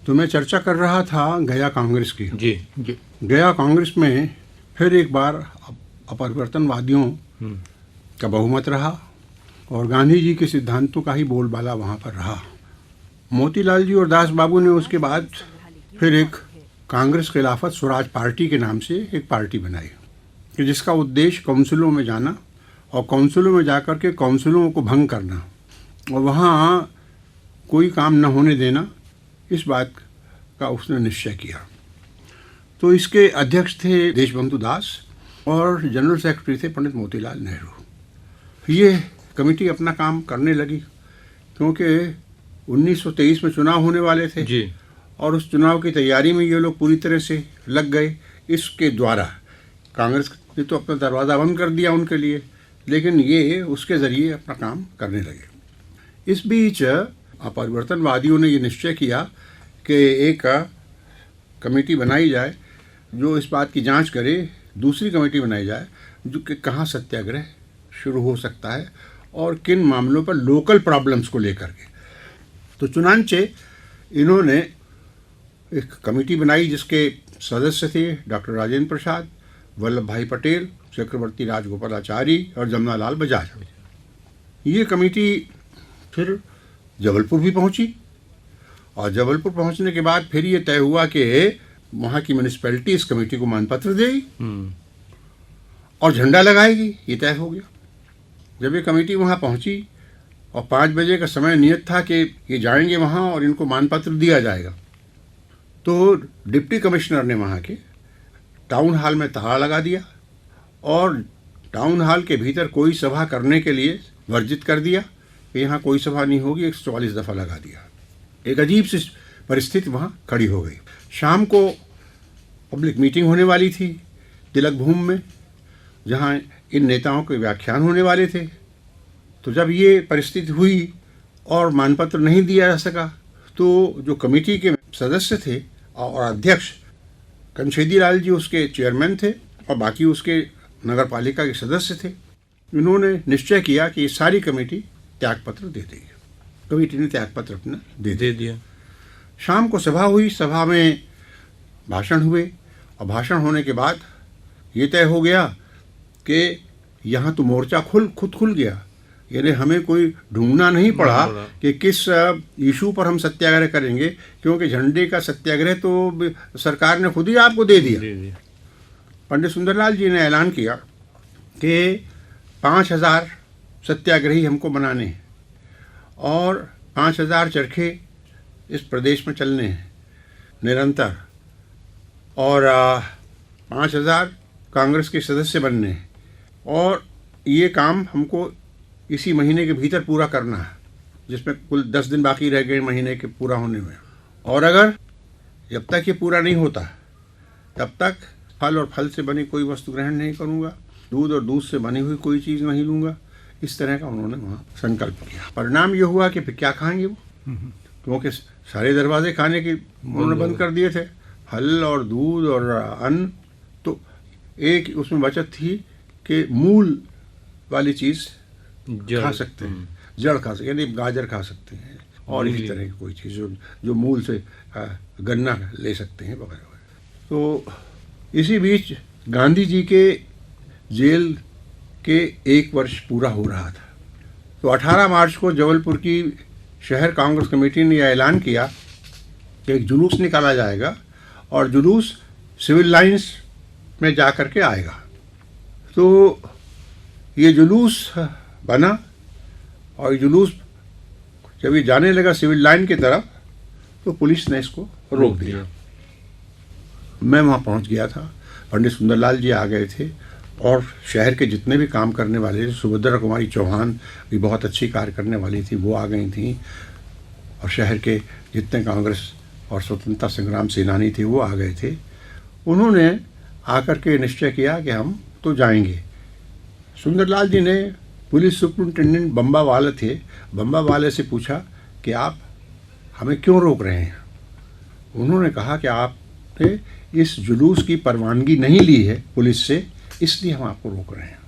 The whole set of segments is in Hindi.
तो मैं चर्चा कर रहा था गया कांग्रेस की। जी जी। गया कांग्रेस में फिर एक बार अपरिवर्तनवादियों का बहुमत रहा और गांधी जी के सिद्धांतों का ही बोलबाला वहाँ पर रहा। मोतीलाल जी और दास बाबू ने उसके बाद फिर एक कांग्रेस खिलाफत स्वराज पार्टी के नाम से एक पार्टी बनाई कि जिसका उद्देश्य काउंसिलों में जाना और काउंसिलों में जाकर के काउंसिलों को भंग करना और वहाँ कोई काम न होने देना, इस बात का उसने निश्चय किया। तो इसके अध्यक्ष थे देशबंधु दास और जनरल सेक्रेटरी थे पंडित मोतीलाल नेहरू। ये कमेटी अपना काम करने लगी क्योंकि 1923 में चुनाव होने वाले थे जी। और उस चुनाव की तैयारी में ये लोग पूरी तरह से लग गए। इसके द्वारा कांग्रेस ने तो अपना दरवाज़ा बंद कर दिया उनके लिए, लेकिन ये उसके ज़रिए अपना काम करने लगे। इस बीच अपरिवर्तनवादियों ने ये निश्चय किया कि एक कमेटी बनाई जाए जो इस बात की जांच करे, दूसरी कमेटी बनाई जाए जो कि कहाँ सत्याग्रह शुरू हो सकता है और किन मामलों पर लोकल प्रॉब्लम्स को लेकर के। तो चुनांचे इन्होंने एक कमेटी बनाई जिसके सदस्य थे डॉक्टर राजेंद्र प्रसाद, वल्लभ भाई पटेल, चक्रवर्ती राजगोपालाचारी और जमनालाल बजाज। ये कमेटी फिर जबलपुर भी पहुंची और जबलपुर पहुंचने के बाद फिर ये तय हुआ कि वहाँ की म्यूनिसिपैलिटी इस कमेटी को मानपत्र देगी और झंडा लगाएगी। ये तय हो गया। जब ये कमेटी वहाँ पहुंची और 5 बजे का समय नियत था कि ये जाएंगे वहाँ और इनको मानपत्र दिया जाएगा, तो डिप्टी कमिश्नर ने वहाँ के टाउन हॉल में ताला लगा दिया और टाउन हॉल के भीतर कोई सभा करने के लिए वर्जित कर दिया कि यहाँ कोई सभा नहीं होगी। 144 दफ़ा लगा दिया। एक अजीब सी परिस्थिति वहाँ खड़ी हो गई। शाम को पब्लिक मीटिंग होने वाली थी तिलक भूमि में, जहाँ इन नेताओं के व्याख्यान होने वाले थे। तो जब ये परिस्थिति हुई और मानपत्र नहीं दिया जा सका, तो जो कमेटी के सदस्य थे और अध्यक्ष कंछेदी लाल जी उसके चेयरमैन थे और बाकी उसके नगर पालिका के सदस्य थे, इन्होंने निश्चय किया कि ये सारी कमेटी त्यागपत्र दे देगी। कमेटी ने त्यागपत्र अपना दे दिया। शाम को सभा हुई, सभा में भाषण हुए और भाषण होने के बाद ये तय हो गया कि यहाँ तो मोर्चा खुद खुल गया। यानी हमें कोई ढूंढना नहीं पड़ा कि किस इशू पर हम सत्याग्रह करेंगे, क्योंकि झंडे का सत्याग्रह तो सरकार ने खुद ही आपको दे दिया। पंडित सुंदरलाल जी ने ऐलान किया कि 5000 सत्याग्रही हमको बनाने हैं और 5000 चरखे इस प्रदेश में चलने हैं निरंतर और 5000 कांग्रेस के सदस्य बनने हैं और ये काम हमको इसी महीने के भीतर पूरा करना है, जिसमें कुल 10 दिन बाकी रह गए महीने के पूरा होने में। और अगर जब तक ये पूरा नहीं होता तब तक फल और फल से बनी कोई वस्तु ग्रहण नहीं करूँगा, दूध और दूध से बनी हुई कोई चीज़ नहीं लूँगा। इस तरह का उन्होंने वहाँ संकल्प किया। परिणाम ये हुआ कि फिर क्या खाएंगे वो, क्योंकि सारे दरवाजे खाने के उन्होंने बंद कर दिए थे, फल और दूध और अन्न। तो एक उसमें बचत थी कि मूल वाली चीज़ खा सकते हैं, जड़ खा सकते हैं, यानी गाजर खा सकते हैं और इसी तरह की कोई चीज़ जो मूल से गन्ना ले सकते हैं वगैरह। तो इसी बीच गांधी जी के जेल के 1 वर्ष पूरा हो रहा था। तो 18 मार्च को जबलपुर की शहर कांग्रेस कमेटी ने यह ऐलान किया कि एक जुलूस निकाला जाएगा और जुलूस सिविल लाइन्स में जा कर के आएगा। तो ये जुलूस बना और जुलूस जब ये जाने लगा सिविल लाइन की तरफ, तो पुलिस ने इसको रोक दिया। मैं वहाँ पहुँच गया था, पंडित सुंदरलाल जी आ गए थे और शहर के जितने भी काम करने वाले थे, सुभद्रा कुमारी चौहान भी बहुत अच्छी कार्य करने वाली थी, वो आ गई थी और शहर के जितने कांग्रेस और स्वतंत्रता संग्राम सेनानी थे वो आ गए थे। उन्होंने आकर के निश्चय किया कि हम तो जाएंगे। सुंदरलाल जी ने पुलिस सुपरिटेंडेंट बम्बा वाले थे, बम्बा वाले से पूछा कि आप हमें क्यों रोक रहे हैं। उन्होंने कहा कि आपने इस जुलूस की परवानगी नहीं ली है पुलिस से, इसलिए हम आपको रोक रहे हैं।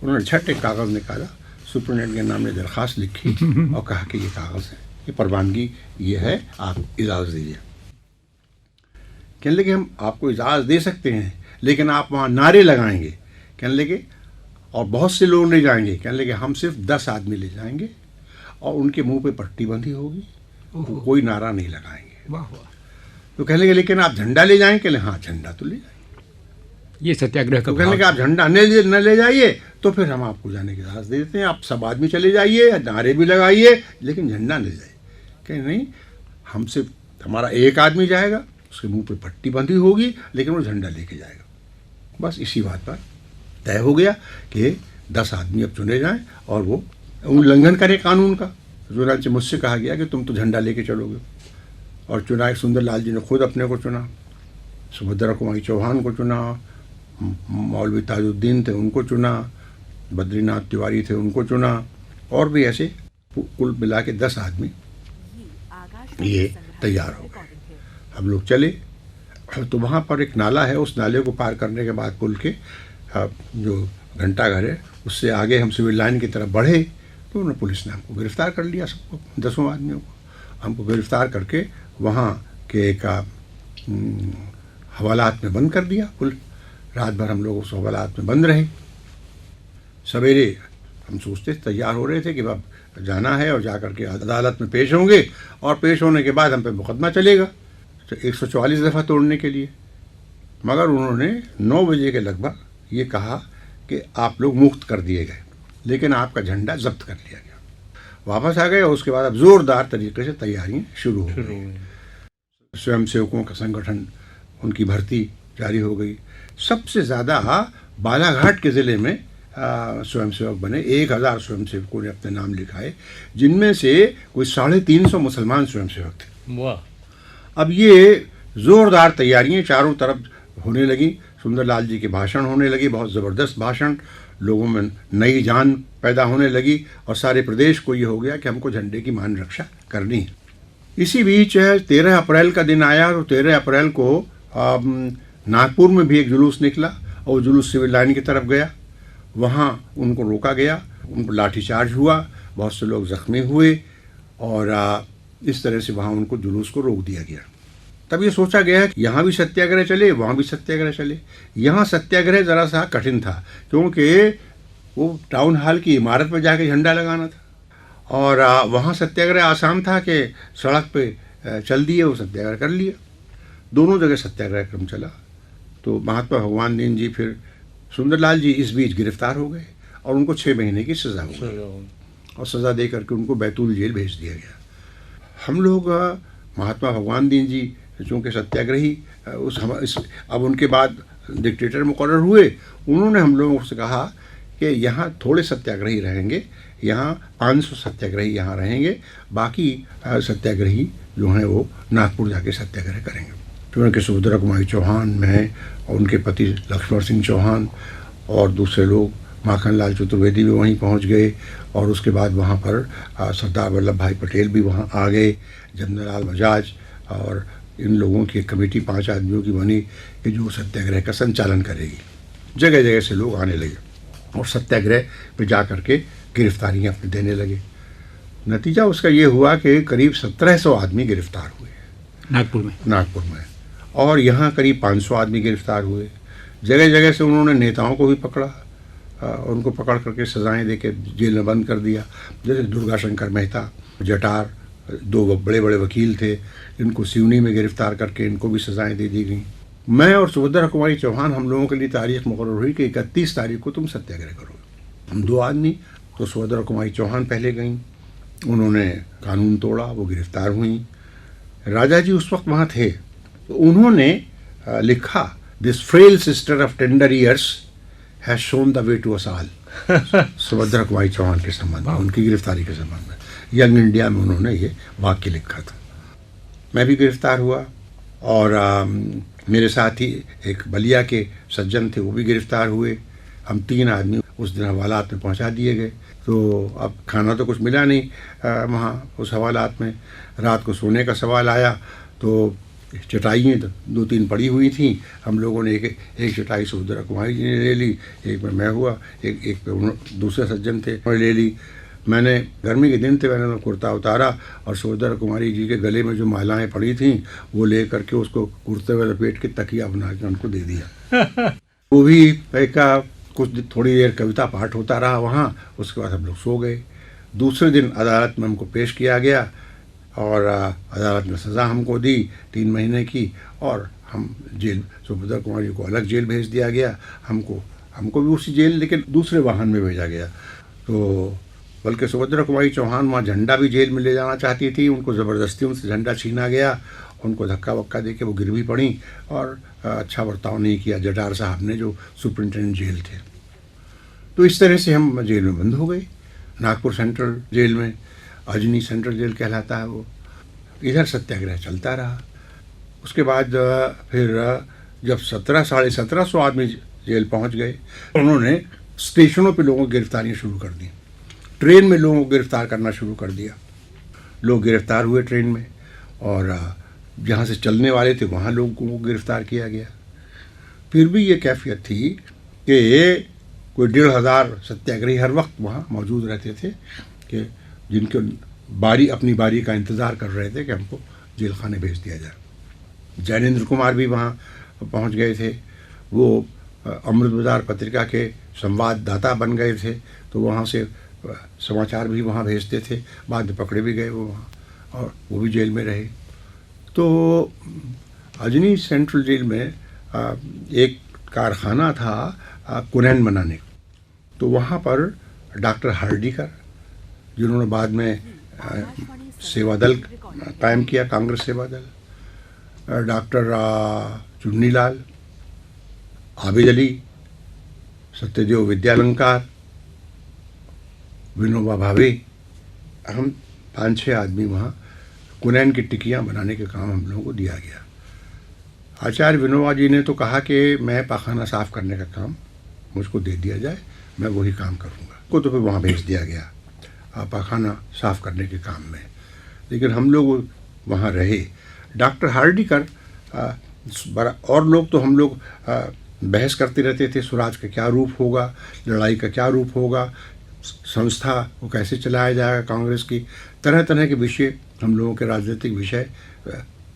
उन्होंने झट एक कागज़ निकाला, सुपरिटेंडेंट के नाम में दरख्वास्त लिखी और कहा कि ये कागज़ है, ये परवानगी ये है, आप इजाज़त दीजिए। कहने लगे हम आपको इजाज़त दे सकते हैं, लेकिन आप वहाँ नारे लगाएंगे। कहने लगे और बहुत से लोग ले जाएंगे। कहने लगे हम सिर्फ 10 आदमी ले जाएंगे और उनके मुंह पे पट्टी बंधी होगी, कोई नारा नहीं लगाएंगे। वाह वाह, तो कहने लगे लेकिन आप झंडा ले जाएंगे? कहले हाँ झंडा तो ले जाएंगे। ये सत्याग्रह का तो कहने लगे आप झंडा न ले जाइए तो फिर हम आपको जाने की इजाज़त देते हैं, आप सब आदमी चले जाइए, नारे भी लगाइए, लेकिन झंडा ले जाइए। कहे नहीं, हमसे हमारा एक आदमी जाएगा, उसके मुंह पे पट्टी बंधी होगी, लेकिन वो झंडा लेके जाएगा। बस इसी बात पर तय हो गया कि 10 आदमी अब चुने जाएं और वो उल्लंघन करें कानून का। चुनाव से मुझसे कहा गया कि तुम तो झंडा लेके चलोगे, और चुनाव सुंदरलाल जी ने खुद अपने को चुना, सुभद्रा कुमारी चौहान को चुना, मौलवी ताजुद्दीन थे उनको चुना, बद्रीनाथ तिवारी थे उनको चुना, और भी ऐसे कुल मिला के 10 आदमी ये तैयार हो गए। हम लोग चले तो वहाँ पर एक नाला है, उस नाले को पार करने के बाद पुल के जो घंटाघर है उससे आगे हम सिविल लाइन की तरफ बढ़े तो उन्होंने पुलिस ने हमको गिरफ्तार कर लिया, सबको 10 आदमियों को हमको गिरफ्तार करके वहाँ के एक हवालात में बंद कर दिया। पुल रात भर हम लोग उस हवालात में बंद रहे। सवेरे हम सोचते तैयार हो रहे थे कि अब जाना है और जाकर के अदालत में पेश होंगे, और पेश होने के बाद हम पे मुकदमा चलेगा तो 144 दफ़ा तोड़ने के लिए। मगर उन्होंने 9 बजे के लगभग ये कहा कि आप लोग मुक्त कर दिए गए, लेकिन आपका झंडा जब्त कर लिया गया। वापस आ गए और उसके बाद अब ज़ोरदार तरीके से तैयारियाँ शुरू हो गई। स्वयं सेवकों का संगठन, उनकी भर्ती जारी हो गई। सबसे ज़्यादा बालाघाट के ज़िले में स्वयंसेवक बने। 1000 स्वयंसेवकों ने अपने नाम लिखाए, जिनमें से कोई 350 मुसलमान स्वयंसेवक थे। वाह। अब ये ज़ोरदार तैयारियां चारों तरफ होने लगी। सुंदरलाल जी के भाषण होने लगे, बहुत ज़बरदस्त भाषण, लोगों में नई जान पैदा होने लगी, और सारे प्रदेश को ये हो गया कि हमको झंडे की मान रक्षा करनी है। इसी बीच 13 अप्रैल का दिन आया, और 13 अप्रैल को नागपुर में भी एक जुलूस निकला, और वो जुलूस सिविल लाइन की तरफ गया। वहाँ उनको रोका गया, उनको लाठीचार्ज हुआ, बहुत से लोग ज़ख्मी हुए, और इस तरह से वहाँ उनको जुलूस को रोक दिया गया। तब ये सोचा गया कि यहाँ भी सत्याग्रह चले, वहाँ भी सत्याग्रह चले। यहाँ सत्याग्रह ज़रा सा कठिन था, क्योंकि वो टाउन हॉल की इमारत में जाके झंडा लगाना था, और वहाँ सत्याग्रह आसान था कि सड़क पे चल दिए, वो सत्याग्रह कर लिया। दोनों जगह सत्याग्रह क्रम चला। तो महात्मा भगवान दीन जी, फिर सुंदरलाल जी इस बीच गिरफ्तार हो गए, और उनको 6 महीने की सज़ा हो गई, और सज़ा दे करके उनको बैतूल जेल भेज दिया गया। हम लोग महात्मा भगवान दीन जी चूँकि सत्याग्रही अब उनके बाद डिक्टेटर मुकर्रर हुए, उन्होंने हम लोगों से कहा कि यहाँ थोड़े सत्याग्रही रहेंगे, यहाँ 500 सत्याग्रही यहाँ रहेंगे, बाकी सत्याग्रही जो हैं वो नागपुर जाके सत्याग्रह करेंगे। क्योंकि सुभद्रा कुमारी चौहान में और उनके पति लक्ष्मण सिंह चौहान और दूसरे लोग, माखनलाल चतुर्वेदी भी वहीं पहुंच गए, और उसके बाद वहाँ पर सरदार वल्लभ भाई पटेल भी वहाँ आ गए, जमनालाल बजाज, और इन लोगों की एक कमेटी 5 आदमियों की बनी कि जो सत्याग्रह का संचालन करेगी। जगह जगह से लोग आने लगे और सत्याग्रह पे जा कर के गिरफ्तारियाँ अपने देने लगे। नतीजा उसका ये हुआ कि करीब 1700 आदमी गिरफ्तार हुए नागपुर में, और यहाँ करीब 500 आदमी गिरफ्तार हुए। जगह जगह से उन्होंने नेताओं को भी पकड़ा, उनको पकड़ करके सजाएं दे के जेल में बंद कर दिया। जैसे दुर्गा शंकर मेहता, जटार, 2 बड़े बड़े वकील थे, इनको सिवनी में गिरफ्तार करके इनको भी सजाएं दे दी गई। मैं और सुभद्रा कुमारी चौहान, हम लोगों के लिए तारीख मुकर्रर हुई कि 31 तारीख को तुम सत्याग्रह करोगे। हम 2 आदमी, तो सुभद्रा कुमारी चौहान पहले गई, उन्होंने कानून तोड़ा, वो गिरफ्तार हुई। राजा जी उस वक्त वहाँ थे, तो उन्होंने लिखा, this frail sister of tender years has shown the way to us all. Subhadra Kumari Chauhan के संबंध में, उनकी गिरफ्तारी के संबंध में यंग इंडिया में उन्होंने ये वाक्य लिखा था। मैं भी गिरफ्तार हुआ, और मेरे साथ ही एक बलिया के सज्जन थे, वो भी गिरफ्तार हुए। हम 3 आदमी उस दिन हवालात में पहुंचा दिए गए। तो अब खाना तो कुछ मिला नहीं वहाँ उस हवालात में। रात को सोने का सवाल आया तो चटाइयाँ 2-3 पड़ी हुई थी। हम लोगों ने एक चटाई सुभद्रा कुमारी जी ने ले ली, एक पे मैं हुआ, एक पे दूसरे सज्जन थे ले ली। मैंने गर्मी के दिन थे, मैंने कुर्ता उतारा और सुभद्रा कुमारी जी के गले में जो मालाएं पड़ी थीं वो ले करके उसको कुर्ते में लपेट के तकिया बना के उनको दे दिया। वो भी एक थोड़ी देर कविता पाठ होता रहा वहाँ, उसके बाद हम लोग सो गए। दूसरे दिन अदालत में हमको पेश किया गया और अदालत ने सज़ा हमको दी 3 महीने की, और हम जेल, सुभद्रा कुमारी जी को अलग जेल भेज दिया गया, हमको भी उसी जेल लेकिन दूसरे वाहन में भेजा गया। तो बल्कि सुभद्रा कुमारी चौहान वहाँ झंडा भी जेल में ले जाना चाहती थी, उनको ज़बरदस्ती उनसे झंडा छीना गया, उनको धक्का वक्का दे के वो गिर भी पड़ी और अच्छा बर्ताव नहीं किया जटार साहब ने जो सुपरिटेंडेंट जेल थे। तो इस तरह से हम जेल में बंद हो गए, नागपुर सेंट्रल जेल में, अजनी सेंट्रल जेल कहलाता है वो। इधर सत्याग्रह चलता रहा। उसके बाद फिर जब 1700-1750 आदमी जेल पहुंच गए, उन्होंने स्टेशनों पे लोगों की गिरफ्तारियाँ शुरू कर दी, ट्रेन में लोगों को गिरफ्तार करना शुरू कर दिया। लोग गिरफ्तार हुए ट्रेन में, और जहाँ से चलने वाले थे वहाँ लोगों को गिरफ्तार किया गया। फिर भी ये कैफियत थी कि कोई 1500 सत्याग्रही हर वक्त वहाँ मौजूद रहते थे कि जिनके अपनी बारी का इंतज़ार कर रहे थे कि हमको जेल खाने भेज दिया जाए। जैनेन्द्र कुमार भी वहाँ पहुँच गए थे, वो अमृत बाजार पत्रिका के संवाददाता बन गए थे, तो वहाँ से समाचार भी वहाँ भेजते थे। बाद में पकड़े भी गए वो वहाँ, और वो भी जेल में रहे। तो अजनी सेंट्रल जेल में एक कारखाना था कुनैन बनाने का, तो वहाँ पर डॉक्टर हार्डीकर, जिन्होंने बाद में सेवा दल कायम किया, कांग्रेस सेवा दल, डॉक्टर चुन्नीलाल, आबिद अली, सत्यदेव विद्यालंकार, विनोबा भावे, हम 5-6 आदमी वहाँ कुनैन की टिकियाँ बनाने के काम हम लोगों को दिया गया। आचार्य विनोबा जी ने तो कहा कि मैं पाखाना साफ़ करने का काम मुझको दे दिया जाए, मैं वही काम करूँगा। को तो फिर वहाँ भेज दिया गया पाखाना साफ़ करने के काम में, लेकिन हम लोग वहाँ रहे। डॉक्टर हार्डीकर और लोग तो हम लोग बहस करते रहते थे, स्वराज का क्या रूप होगा, लड़ाई का क्या रूप होगा, संस्था को कैसे चलाया जाएगा कांग्रेस की, तरह तरह के विषय हम लोगों के राजनीतिक विषय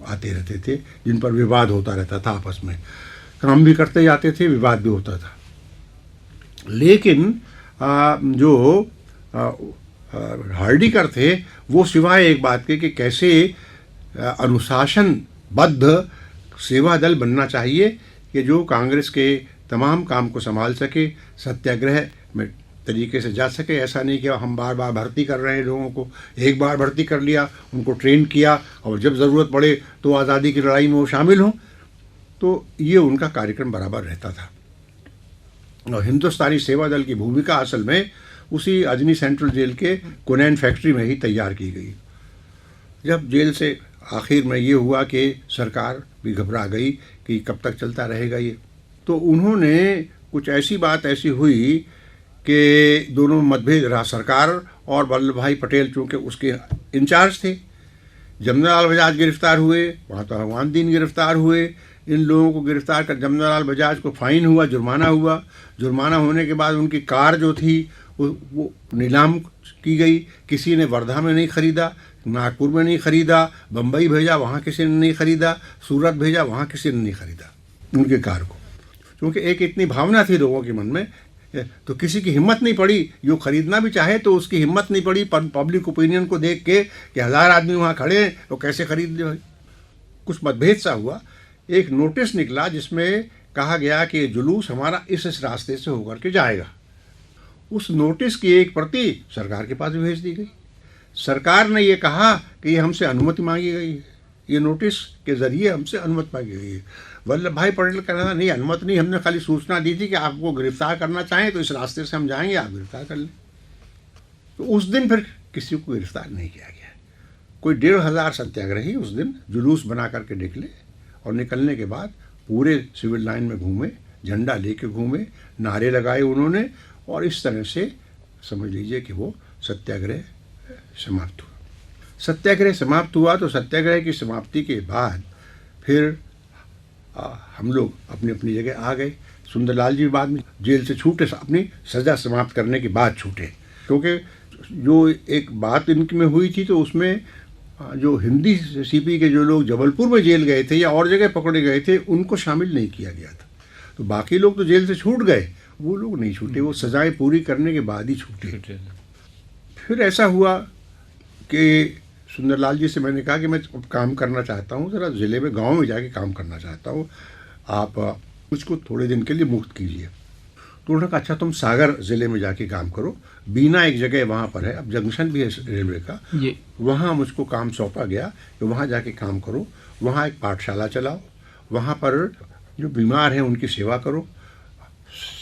आते रहते थे, जिन पर विवाद होता रहता था आपस में। काम भी करते जाते थे, विवाद भी होता था। लेकिन जो हार्डीकर थे वो सिवाय एक बात के कि कैसे अनुशासनबद्ध सेवा दल बनना चाहिए कि जो कांग्रेस के तमाम काम को संभाल सके, सत्याग्रह में तरीके से जा सके। ऐसा नहीं कि हम बार बार भर्ती कर रहे हैं लोगों को, एक बार भर्ती कर लिया, उनको ट्रेन किया और जब ज़रूरत पड़े तो आज़ादी की लड़ाई में वो शामिल हों। तो ये उनका कार्यक्रम बराबर रहता था। और हिंदुस्तानी सेवा दल की भूमिका असल में उसी अजनी सेंट्रल जेल के कुनैन फैक्ट्री में ही तैयार की गई। जब जेल से आखिर में ये हुआ कि सरकार भी घबरा गई कि कब तक चलता रहेगा ये, तो उन्होंने कुछ ऐसी बात ऐसी हुई कि दोनों मतभेद रहा। सरकार और वल्लभ भाई पटेल चूँकि उसके इंचार्ज थे, जमनालाल बजाज गिरफ्तार हुए, वहाँ तो भगवान दीन गिरफ्तार हुए। इन लोगों को गिरफ्तार कर जमनालाल बजाज को फाइन हुआ, जुर्माना हुआ। जुर्माना होने के बाद उनकी कार जो थी वो नीलाम की गई। किसी ने वर्धा में नहीं ख़रीदा, नागपुर में नहीं ख़रीदा, बम्बई भेजा, वहाँ किसी ने नहीं ख़रीदा, सूरत भेजा, वहाँ किसी ने नहीं ख़रीदा उनकी कार को। क्योंकि एक इतनी भावना थी लोगों के मन में, तो किसी की हिम्मत नहीं पड़ी, जो ख़रीदना भी चाहे तो उसकी हिम्मत नहीं पड़ी पब्लिक ओपिनियन को देख के कि 1000 आदमी वहाँ खड़े हैं तो कैसे ख़रीद ले भाई। कुछ मतभेद सा हुआ। एक नोटिस निकला जिसमें कहा गया कि जुलूस हमारा इस रास्ते से होकर के जाएगा। उस नोटिस की एक प्रति सरकार के पास भेज दी गई। सरकार ने ये कहा कि ये हमसे अनुमति मांगी गई है, ये नोटिस के ज़रिए हमसे अनुमति मांगी गई है। वल्लभ भाई पटेल कह रहा था नहीं, अनुमति नहीं, हमने खाली सूचना दी थी कि आपको गिरफ्तार करना चाहें तो इस रास्ते से हम जाएंगे, आप गिरफ्तार कर लें। तो उस दिन फिर किसी को गिरफ्तार नहीं किया गया। कोई 1500 सत्याग्रही उस दिन जुलूस बना करके निकले और निकलने के बाद पूरे सिविल लाइन में घूमे, झंडा लेके घूमे, नारे लगाए उन्होंने, और इस तरह से समझ लीजिए कि वो सत्याग्रह समाप्त हुआ। सत्याग्रह समाप्त हुआ तो सत्याग्रह की समाप्ति के बाद फिर हम लोग अपनी अपनी जगह आ गए। सुंदरलाल जी बाद में जेल से छूटे, अपनी सज़ा समाप्त करने के बाद छूटे, क्योंकि जो एक बात इनकी में हुई थी तो उसमें जो हिंदी सीपी के जो लोग जबलपुर में जेल गए थे या और जगह पकड़े गए थे उनको शामिल नहीं किया गया था। तो बाकी लोग तो जेल से छूट गए, वो लोग नहीं छूटे, वो सजाएं पूरी करने के बाद ही छूटे। फिर ऐसा हुआ कि सुंदरलाल जी से मैंने कहा कि मैं काम करना चाहता हूँ, ज़रा ज़िले में गांव में जाके काम करना चाहता हूँ, आप मुझको थोड़े दिन के लिए मुक्त कीजिए। तो उन्होंने कहा अच्छा तुम सागर ज़िले में जाके काम करो, बीना एक जगह वहाँ पर है, अब जंक्शन भी है रेलवे का, वहाँ मुझको काम सौंपा गया कि वहाँ जाके काम करो, वहाँ एक पाठशाला चलाओ, वहाँ पर जो बीमार हैं उनकी सेवा करो,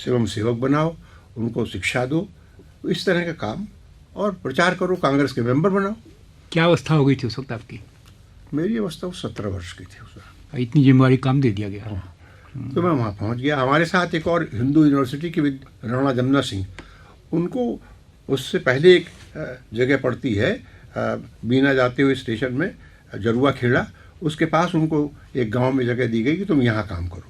एवं सेवक बनाओ, उनको शिक्षा दो, इस तरह का काम, और प्रचार करो, कांग्रेस के मेंबर बनाओ। क्या अवस्था हो गई थी उस वक्त आपकी? मेरी अवस्था 17 वर्ष की थी उस वक्त। इतनी जिम्मेवारी काम दे दिया गया। तो मैं वहाँ पहुँच गया। हमारे साथ एक और हिंदू यूनिवर्सिटी की राणा जमुना सिंह, उनको उससे पहले एक जगह पड़ती है बीना जाते हुए स्टेशन में, जरुआ खेड़ा, उसके पास उनको एक गांव में जगह दी गई कि तुम यहाँ काम करो।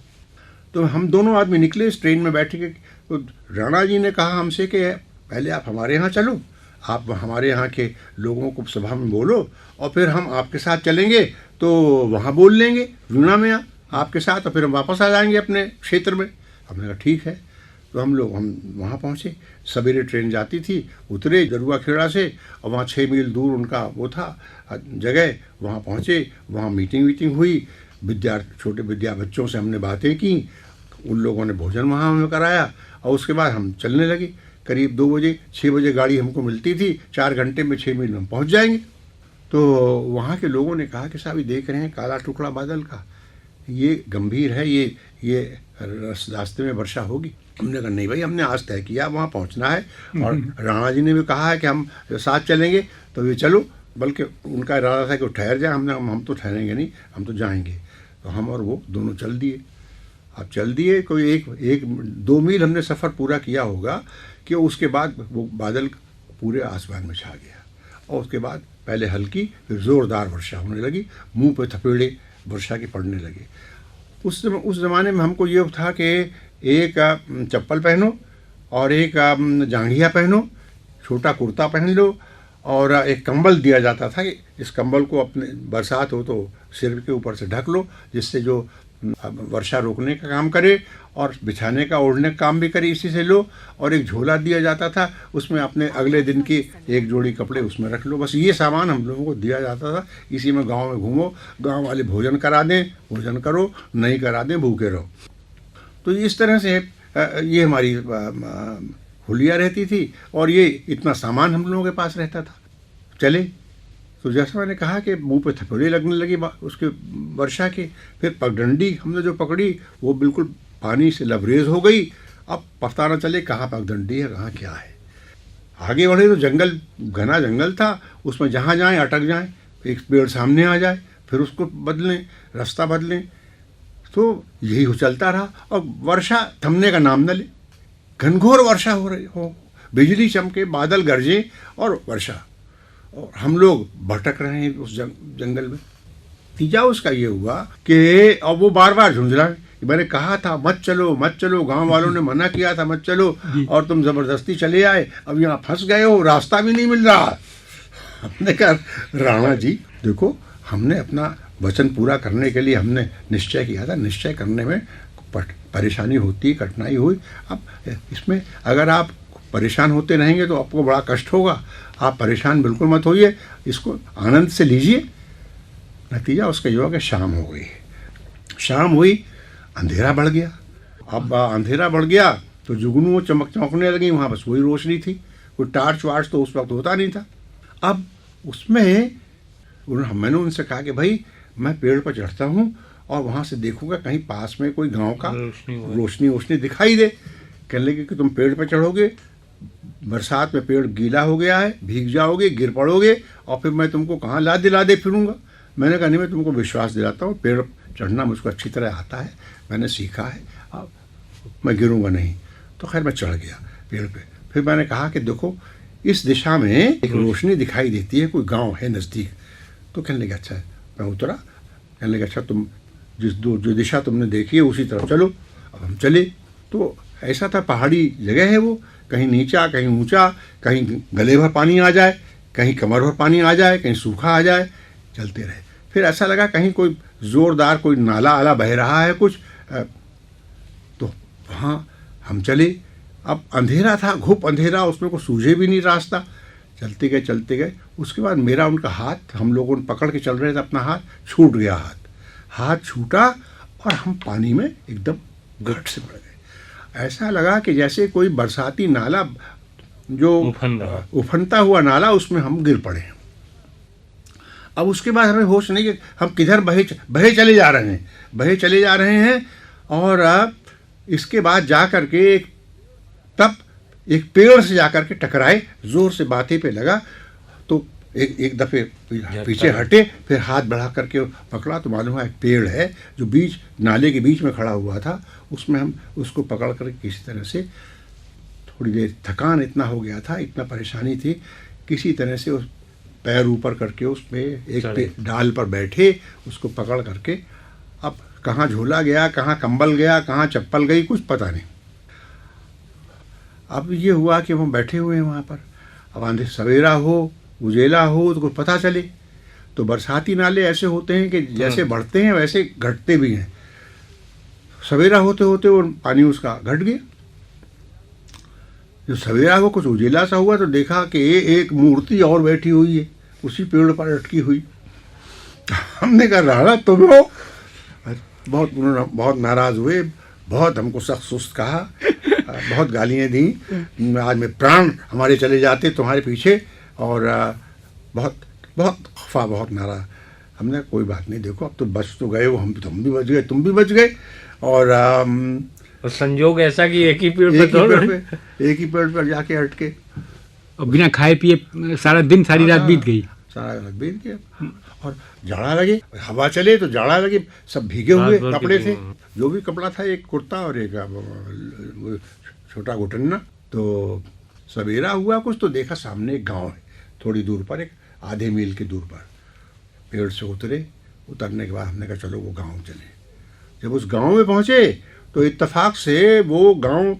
तो हम दोनों आदमी निकले, इस ट्रेन में बैठ के। तो राणा जी ने कहा हमसे कि पहले आप हमारे यहाँ चलो, आप हमारे यहाँ के लोगों को सभा में बोलो, और फिर हम आपके साथ चलेंगे तो वहाँ बोल लेंगे वीणा में आपके साथ, और फिर हम वापस आ जाएंगे अपने क्षेत्र में। हमने कहा ठीक है। तो हम वहाँ पहुँचे, सवेरे ट्रेन जाती थी, उतरे जरुआ खेड़ा से, और वहाँ 6 मील दूर उनका वो था जगह, वहाँ पहुँचे, वहाँ मीटिंग हुई, छोटे बच्चों से हमने बातें की, उन लोगों ने भोजन वहाँ हमें कराया, और उसके बाद हम चलने लगे। करीब 2 बजे 6 बजे गाड़ी हमको मिलती थी, 4 घंटे में 6 मील में हम पहुँच जाएंगे। तो वहाँ के लोगों ने कहा कि साहब ये देख रहे हैं काला टुकड़ा बादल का, ये गंभीर है, ये रास्ते में वर्षा होगी। हमने कहा नहीं भाई, हमने आज तय किया वहाँ पहुँचना है, और राणा जी ने भी कहा है कि हम साथ चलेंगे, तो ये चलो। बल्कि उनका इरादा था कि वो ठहर जाए, हम तो ठहरेंगे नहीं, हम तो जाएंगे। तो हम और वो दोनों चल दिए। अब चल दिए, कोई 1-2 मील हमने सफ़र पूरा किया होगा कि उसके बाद वो बादल पूरे आसमान में छा गया, और उसके बाद पहले हल्की फिर ज़ोरदार वर्षा होने लगी, मुंह पे थपेड़े वर्षा के पड़ने लगे। उस ज़माने में हमको ये था कि एक चप्पल पहनो और एक जांघिया पहनो, छोटा कुर्ता पहन लो, और एक कंबल दिया जाता था कि इस कंबल को अपने बरसात हो तो सिर के ऊपर से ढक लो, जिससे जो वर्षा रोकने का काम करे और बिछाने का ओढ़ने का काम भी करे, इसी से लो। और एक झोला दिया जाता था, उसमें अपने अगले दिन की एक जोड़ी कपड़े उसमें रख लो। बस ये सामान हम लोगों को दिया जाता था। इसी में गांव में घूमो, गांव वाले भोजन करा दें, भोजन करो, नहीं करा दें, भूखे रहो। तो इस तरह से ये हमारी हुलिया रहती थी, और ये इतना सामान हम लोगों के पास रहता था। चले तो जैसा मैंने कहा कि मुंह पे थपेड़े लगने लगी उसके वर्षा के। फिर पगडंडी हमने जो पकड़ी वो बिल्कुल पानी से लबरेज हो गई। अब पता न चले कहाँ पगडंडी है, कहाँ क्या है। आगे बढ़े तो जंगल, घना जंगल था, उसमें जहाँ जाएं अटक जाएं, एक पेड़ सामने आ जाए, फिर उसको बदलें, रास्ता बदलें। तो यही चलता रहा, और वर्षा थमने का नाम न ले। घनघोर वर्षा हो, बिजली चमके, बादल गरजे और वर्षा, और हम लोग भटक रहे हैं उस जंगल में। नतीजा उसका ये हुआ कि अब वो बार बार झुंझलाए। मैंने कहा था मत चलो मत चलो, गांव वालों ने मना किया था मत चलो, और तुम जबरदस्ती चले आए, अब यहाँ फंस गए हो, रास्ता भी नहीं मिल रहा। हमने कहा राणा जी देखो, हमने अपना वचन पूरा करने के लिए हमने निश्चय किया था, निश्चय करने में परेशानी होती, कठिनाई हुई। अब इसमें अगर आप परेशान होते रहेंगे तो आपको बड़ा कष्ट होगा। आप परेशान बिल्कुल मत होइए, इसको आनंद से लीजिए। नतीजा उसका ये हुआ कि शाम हो गई। शाम हुई, अंधेरा बढ़ गया। अब अंधेरा बढ़ गया तो जुगनू चमकने लगी, वहाँ बस वही रोशनी थी, कोई टार्च वार्च तो उस वक्त होता नहीं था। अब उसमें मैंने उनसे कहा कि भाई मैं पेड़ पर चढ़ता हूँ और वहाँ से देखूंगा कहीं पास में कोई गांव का रोशनी दिखाई दे। कहने लगे कि तुम पेड़ पर चढ़ोगे, बरसात में पेड़ गीला हो गया है, भीग जाओगे, गिर पड़ोगे, और फिर मैं तुमको कहाँ ला दे फिरूंगा। मैंने कहा नहीं, मैं तुमको विश्वास दिलाता हूँ, पेड़ चढ़ना मुझको अच्छी तरह आता है, मैंने सीखा है, अब मैं गिरूंगा नहीं। तो खैर मैं चढ़ गया पेड़ पे। फिर मैंने कहा कि देखो इस दिशा में एक रोशनी दिखाई देती है, कोई गाँव है नज़दीक। तो कहने लगे अच्छा है। मैं उतरा, कहने लगे अच्छा तुम जो दिशा तुमने देखी है उसी तरफ चलो। अब हम चले। तो ऐसा था, पहाड़ी जगह है वो, कहीं नीचा, कहीं ऊंचा, कहीं गले भर पानी आ जाए, कहीं कमर भर पानी आ जाए, कहीं सूखा आ जाए, चलते रहे। फिर ऐसा लगा कहीं कोई ज़ोरदार कोई नाला आला बह रहा है कुछ, तो वहाँ हम चले। अब अंधेरा था, घुप अंधेरा, उसमें को सूझे भी नहीं रास्ता। चलते गए चलते गए, उसके बाद मेरा उनका हाथ, हम लोगों ने पकड़ के चल रहे थे, अपना हाथ छूट गया। हाथ छूटा और हम पानी में एकदम घट से पड़ गए। ऐसा लगा कि जैसे कोई बरसाती नाला जो उफनता हुआ नाला, उसमें हम गिर पड़े। अब उसके बाद हमें होश नहीं कि हम किधर बहे चले जा रहे हैं, बहे चले जा रहे हैं। और अब इसके बाद जा कर के तब एक पेड़ से जाकर के टकराए, जोर से बातें पे लगा, तो एक दफे पीछे हटे, फिर हाथ बढ़ा करके पकड़ा तो मालूम है एक पेड़ है जो बीच नाले के बीच में खड़ा हुआ था। उसमें हम उसको पकड़ कर किसी तरह से, थोड़ी देर थकान इतना हो गया था, इतना परेशानी थी, किसी तरह से उस पैर ऊपर करके उसमें एक डाल पर बैठे, उसको पकड़ करके। अब कहाँ झोला गया, कहाँ कंबल गया, कहाँ चप्पल गई, कुछ पता नहीं। अब ये हुआ कि हम बैठे हुए हैं वहाँ पर। अब आंधे सवेरा हो, उजेला हो, तो कुछ पता चले। तो बरसाती नाले ऐसे होते हैं कि जैसे बढ़ते हैं वैसे घटते भी हैं। सवेरा होते होते वो पानी उसका घट गया। जब सवेरा हो, कुछ उजेला सा हुआ, तो देखा कि एक मूर्ति और बैठी हुई है उसी पेड़ पर अटकी हुई। हमने कहा राणा तुम हो? बहुत नाराज हुए, बहुत हमको सख्त सुस्त कहा, बहुत गालियाँ दी। आज में प्राण हमारे चले जाते तुम्हारे पीछे, और बहुत बहुत खफा, बहुत नाराज। हमने कोई बात नहीं, देखो अब तो बच तो गए हो, हम भी बच गए, तुम भी बच गए। और संजोग ऐसा कि एक ही पेड़ पर जाके अटके। और बिना खाए पिए सारा दिन सारी रात बीत गई। सारा रात बीत गया। और जाड़ा लगे, हवा चले तो जाड़ा लगे, सब भीगे हुए कपड़े थे। जो भी कपड़ा था, एक कुर्ता और एक छोटा घुटन्ना। तो सवेरा हुआ कुछ, तो देखा सामने एक गांव है, थोड़ी दूर पर, एक आधे मील की दूर पर। पेड़ से उतरने के बाद हमने कहा चलो वो गांव चले। जब उस गांव में पहुंचे तो इत्तेफाक से वो गांव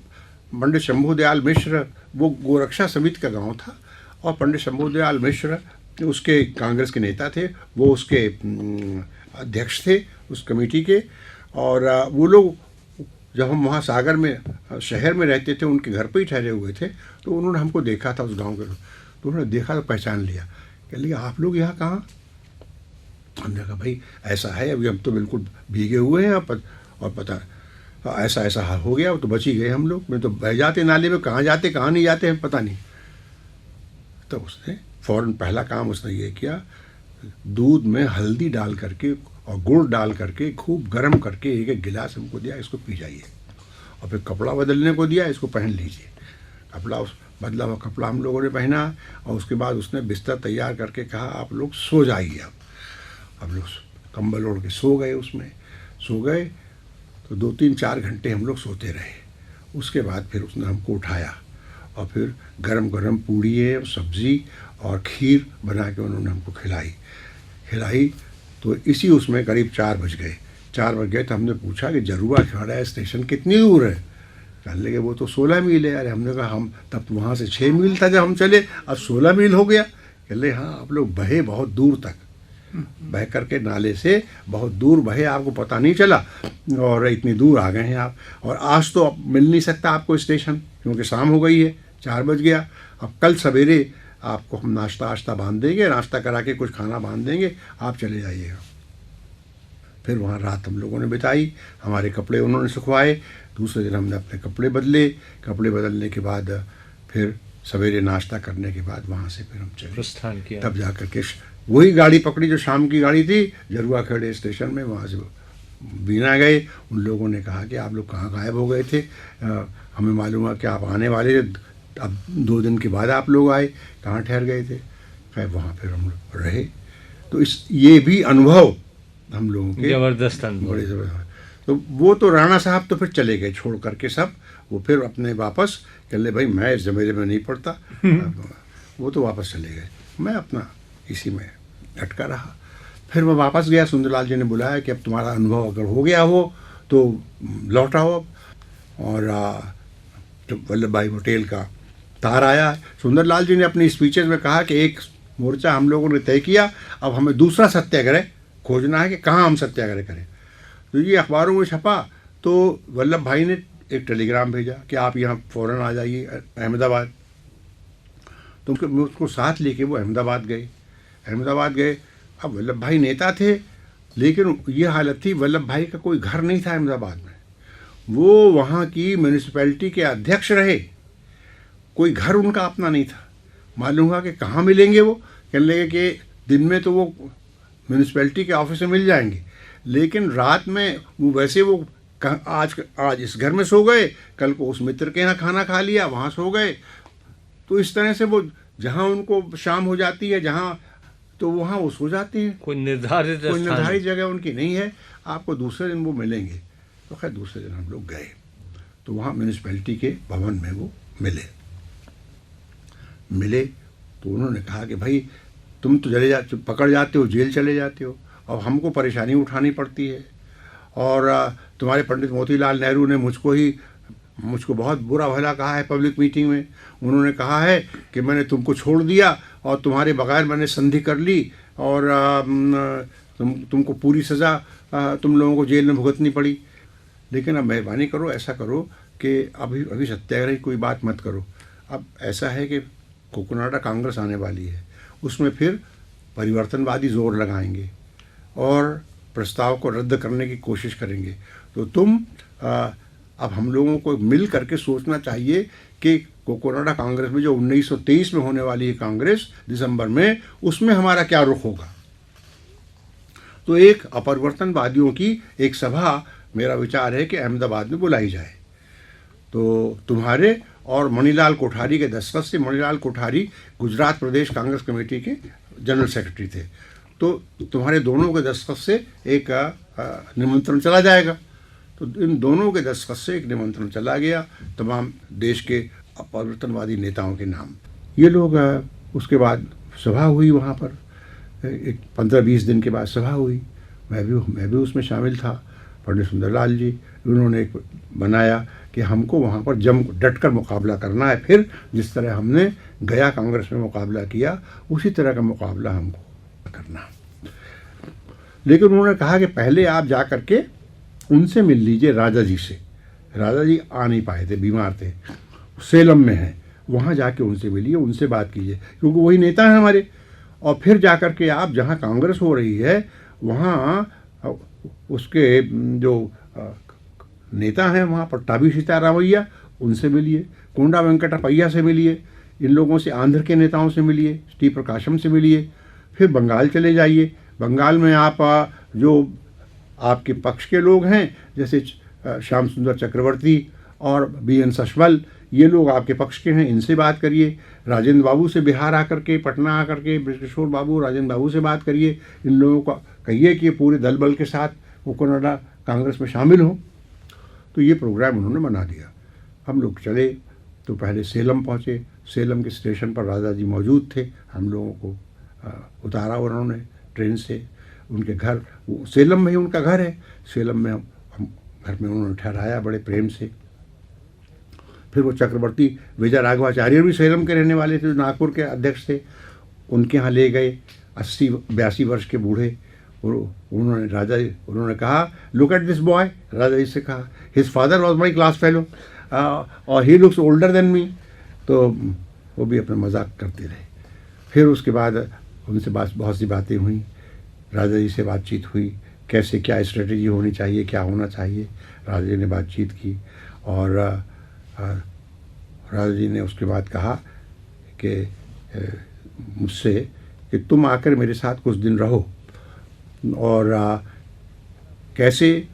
पंडित शंभू दयाल मिश्र, वो गोरक्षा समिति का गांव था, और पंडित शंभू दयाल मिश्र उसके कांग्रेस के नेता थे, वो उसके अध्यक्ष थे उस कमेटी के। और वो लोग जब हम वहाँ सागर में शहर में रहते थे, उनके घर पे ही ठहरे हुए थे, तो उन्होंने हमको देखा था उस गांव के, तो उन्होंने देखा तो पहचान लिया। कह लिया आप लोग यहाँ कहाँ? हमने कहा भाई ऐसा है, अभी हम तो बिल्कुल भीगे हुए हैं, और पता ऐसा ऐसा हो गया, तो बच ही गए हम लोग। मैं तो बह जाते नाले में, कहाँ जाते कहाँ नहीं जाते हैं पता नहीं। तो उसने फ़ौरन पहला काम उसने ये किया, दूध में हल्दी डाल करके और गुड़ डाल करके खूब गर्म करके एक एक गिलास हमको दिया, इसको पी जाइए। और फिर कपड़ा बदलने को दिया, इसको पहन लीजिए। बदला हुआ कपड़ा हम लोगों ने पहना, और उसके बाद उसने बिस्तर तैयार करके कहा आप लोग सो जाइए। अब लोग कंबल ओढ़ के सो गए, उसमें सो गए। तो 2-3-4 घंटे हम लोग सोते रहे। उसके बाद फिर उसने हमको उठाया, और फिर गरम गरम पूड़ी सब्ज़ी और खीर बना के उन्होंने हमको खिलाई। तो इसी उसमें करीब 4 बज गए। 4 बज गए तो हमने पूछा कि जरुआ खेड़ा स्टेशन कितनी दूर है? कहने लगे वो तो 16 मील है। अरे हमने कहा हम तब वहाँ से 6 मील था जब हम चले, अब 16 मील हो गया। कह ले हाँ, आप लोग बहे बहुत दूर तक, बह करके नाले से बहुत दूर बहे, आपको पता नहीं चला, और इतनी दूर आ गए हैं आप। और आज तो अब मिल नहीं सकता आपको स्टेशन, क्योंकि शाम हो गई है, 4 बज गया। अब कल सवेरे आपको हम नाश्ता बांध देंगे, नाश्ता करा के कुछ खाना बांध देंगे, आप चले जाइएगा। फिर वहाँ रात हम लोगों ने बिताई, हमारे कपड़े उन्होंने सुखवाए। दूसरे दिन हमने अपने कपड़े बदले। कपड़े बदलने के बाद फिर सवेरे नाश्ता करने के बाद वहाँ से फिर हम चले प्रस्थान किया। तब जा कर के वही गाड़ी पकड़ी जो शाम की गाड़ी थी, जरुआ खेड़े स्टेशन में। वहाँ से बीना गए। उन लोगों ने कहा कि आप लोग कहाँ गायब हो गए थे, हमें मालूम है कि आप आने वाले थे, अब 2 दिन के बाद आप लोग आए, कहाँ ठहर गए थे? खैर वहाँ फिर हम लोग रहे। तो ये भी अनुभव हम लोगों के जबरदस्त अनुभव, बड़े ज़बरदस्त। तो वो तो राणा साहब तो फिर चले गए छोड़ करके सब, वो फिर अपने वापस कह ले भाई मैं इस जमेले में नहीं पड़ता, वो तो वापस चले गए, मैं अपना इसी में अटका रहा। फिर मैं वापस गया, सुंदरलाल जी ने बुलाया कि अब तुम्हारा अनुभव अगर हो गया हो तो लौट आओ अब। और वल्लभ भाई पटेल का तार आया है। सुंदरलाल जी ने अपनी स्पीचेज में कहा कि एक मोर्चा हम लोगों ने तय किया, अब हमें दूसरा सत्याग्रह खोजना है कि कहाँ हम सत्याग्रह करें। तो ये अखबारों में छपा, तो वल्लभ भाई ने एक टेलीग्राम भेजा कि आप यहाँ फ़ौरन आ जाइए अहमदाबाद। तो उसको साथ लेके वो अहमदाबाद गए। अब वल्लभ भाई नेता थे, लेकिन ये हालत थी, वल्लभ भाई का कोई घर नहीं था अहमदाबाद में। वो वहाँ की म्यूनिसिपैलिटी के अध्यक्ष रहे, कोई घर उनका अपना नहीं था। मालूम हुआ कि कहाँ मिलेंगे वो, कहने लगे कि दिन में तो वो म्यूनिसिपैलिटी के ऑफिस में मिल जाएंगे, लेकिन रात में वो वैसे वो आज इस घर में सो गए, कल को उस मित्र के यहाँ खाना खा लिया, वहाँ सो गए। तो इस तरह से वो जहाँ उनको शाम हो जाती है जहाँ, तो वहाँ वो सो जाते हैं। कोई निर्धारित जगह उनकी नहीं है, आपको दूसरे दिन वो मिलेंगे। तो खैर दूसरे दिन हम लोग गए, तो वहाँ म्यूनिसिपैलिटी के भवन में वो मिले। तो उन्होंने कहा कि भाई तुम तो पकड़ जाते हो, जेल चले जाते हो, अब हमको परेशानी उठानी पड़ती है। और तुम्हारे पंडित मोतीलाल नेहरू ने मुझको बहुत बुरा भला कहा है पब्लिक मीटिंग में। उन्होंने कहा है कि मैंने तुमको छोड़ दिया और तुम्हारे बगैर मैंने संधि कर ली, और तुमको पूरी सज़ा तुम लोगों को जेल में भुगतनी पड़ी। लेकिन अब मेहरबानी करो, ऐसा करो कि अभी सत्याग्रह की कोई बात मत करो। अब ऐसा है कि कोकोनाडा कांग्रेस आने वाली है, उसमें फिर परिवर्तनवादी जोर लगाएंगे और प्रस्ताव को रद्द करने की कोशिश करेंगे। तो तुम अब हम लोगों को मिल करके सोचना चाहिए कि कोकोनाडा कांग्रेस में जो 1923 में होने वाली है कांग्रेस दिसंबर में, उसमें हमारा क्या रुख होगा। तो एक अपरिवर्तनवादियों की एक सभा, मेरा विचार है कि अहमदाबाद में बुलाई जाए। तो तुम्हारे और मणिलाल कोठारी के दस्तखत से, मणिलाल कोठारी गुजरात प्रदेश कांग्रेस कमेटी के जनरल सेक्रेटरी थे, तो तुम्हारे दोनों के दस्तखत से एक निमंत्रण चला जाएगा। तो इन दोनों के दस्तखत से एक निमंत्रण चला गया तमाम देश के अपरिवर्तनवादी नेताओं के नाम। ये लोग उसके बाद सभा हुई वहाँ पर, एक 15-20 दिन के बाद सभा हुई। मैं भी उसमें शामिल था। पंडित सुंदरलाल जी, उन्होंने एक बनाया कि हमको वहाँ पर डट कर मुकाबला करना है, फिर जिस तरह हमने गया कांग्रेस में मुकाबला किया उसी तरह का मुकाबला हमको करना। लेकिन उन्होंने कहा कि पहले आप जा कर के उनसे मिल लीजिए, राजा जी से। राजा जी आ नहीं पाए थे, बीमार थे, सेलम में हैं, वहाँ जाके उनसे मिलिए, उनसे बात कीजिए, क्योंकि वही नेता हैं हमारे। और फिर जा कर के आप जहाँ कांग्रेस हो रही है वहाँ उसके जो नेता हैं वहाँ पट्टाभी सीतारामैया, उनसे मिलिए, कोंडा वेंकटप्पैया से मिलिए, इन लोगों से, आंध्र के नेताओं से मिलिए, टी प्रकाशम से मिलिए। फिर बंगाल चले जाइए। बंगाल में आप जो आपके पक्ष के लोग हैं, जैसे श्याम सुंदर चक्रवर्ती और BN सशवल, ये लोग आपके पक्ष के हैं, इनसे बात करिए। राजेंद्र बाबू से बिहार आकर के, पटना आकर के ब्रजकिशोर बाबू, राजेंद्र बाबू से बात करिए। इन लोगों को कहिए कि पूरे दल बल के साथ कोकोनाडा कांग्रेस में शामिल हों। तो ये प्रोग्राम उन्होंने बना दिया। हम लोग चले, तो पहले सेलम पहुँचे। सेलम के स्टेशन पर राजा जी मौजूद थे। हम लोगों को उतारा उन्होंने ट्रेन से उनके घर, सेलम में ही उनका घर है। सेलम में हम घर में उन्होंने ठहराया बड़े प्रेम से। फिर वो चक्रवर्ती विजय राघवाचार्य भी सेलम के रहने वाले थे, जो नागपुर के अध्यक्ष थे, उनके यहाँ ले गए। 80-82 वर्ष के बूढ़े। उन्होंने कहा, look at this boy. Raja ji से कहा, his father was my class fellow और he looks older than me. तो वो भी अपना मजाक करते रहे। फिर उसके बाद उनसे बहुत सी बातें हुई, राजा जी से बातचीत हुई, कैसे क्या स्ट्रेटजी होनी चाहिए, क्या होना चाहिए। राजा जी ने बातचीत की और राजा जी ने उसके बाद कहा कि मुझसे कि तुम आकर मेरे साथ कुछ दिन रहो और कैसे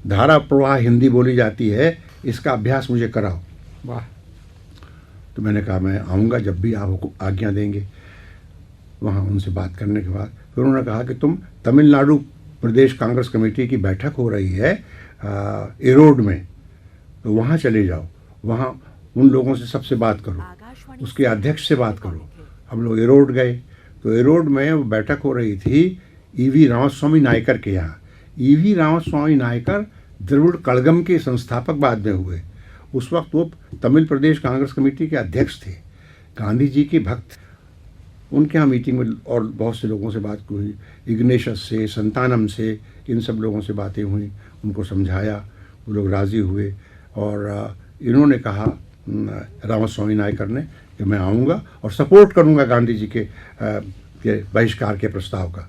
धारा प्रवाह हिंदी बोली जाती है इसका अभ्यास मुझे कराओ। वाह। तो मैंने कहा मैं आऊँगा जब भी आप आज्ञा देंगे। वहाँ उनसे बात करने के बाद फिर उन्होंने कहा कि तुम तमिलनाडु प्रदेश कांग्रेस कमेटी की बैठक हो रही है एरोड में, तो वहाँ चले जाओ, वहाँ उन लोगों से सबसे बात करो, उसके अध्यक्ष से बात करो। हम लोग एरोड गए, तो एरोड में वो बैठक हो रही थी EV रामास्वामी नायकर के यहाँ। EV रामास्वामी नायकर द्रविड़ कड़गम के संस्थापक बाद में हुए। उस वक्त वो तमिल प्रदेश कांग्रेस कमेटी के अध्यक्ष थे, गांधी जी के भक्त। उनके यहाँ मीटिंग में और बहुत से लोगों से बात हुई, इग्नेशस से, संतानम से, इन सब लोगों से बातें हुई, उनको समझाया, वो लोग राज़ी हुए। और इन्होंने कहा रामास्वामी नायकर ने कि मैं आऊँगा और सपोर्ट करूँगा गांधी जी के बहिष्कार के प्रस्ताव का।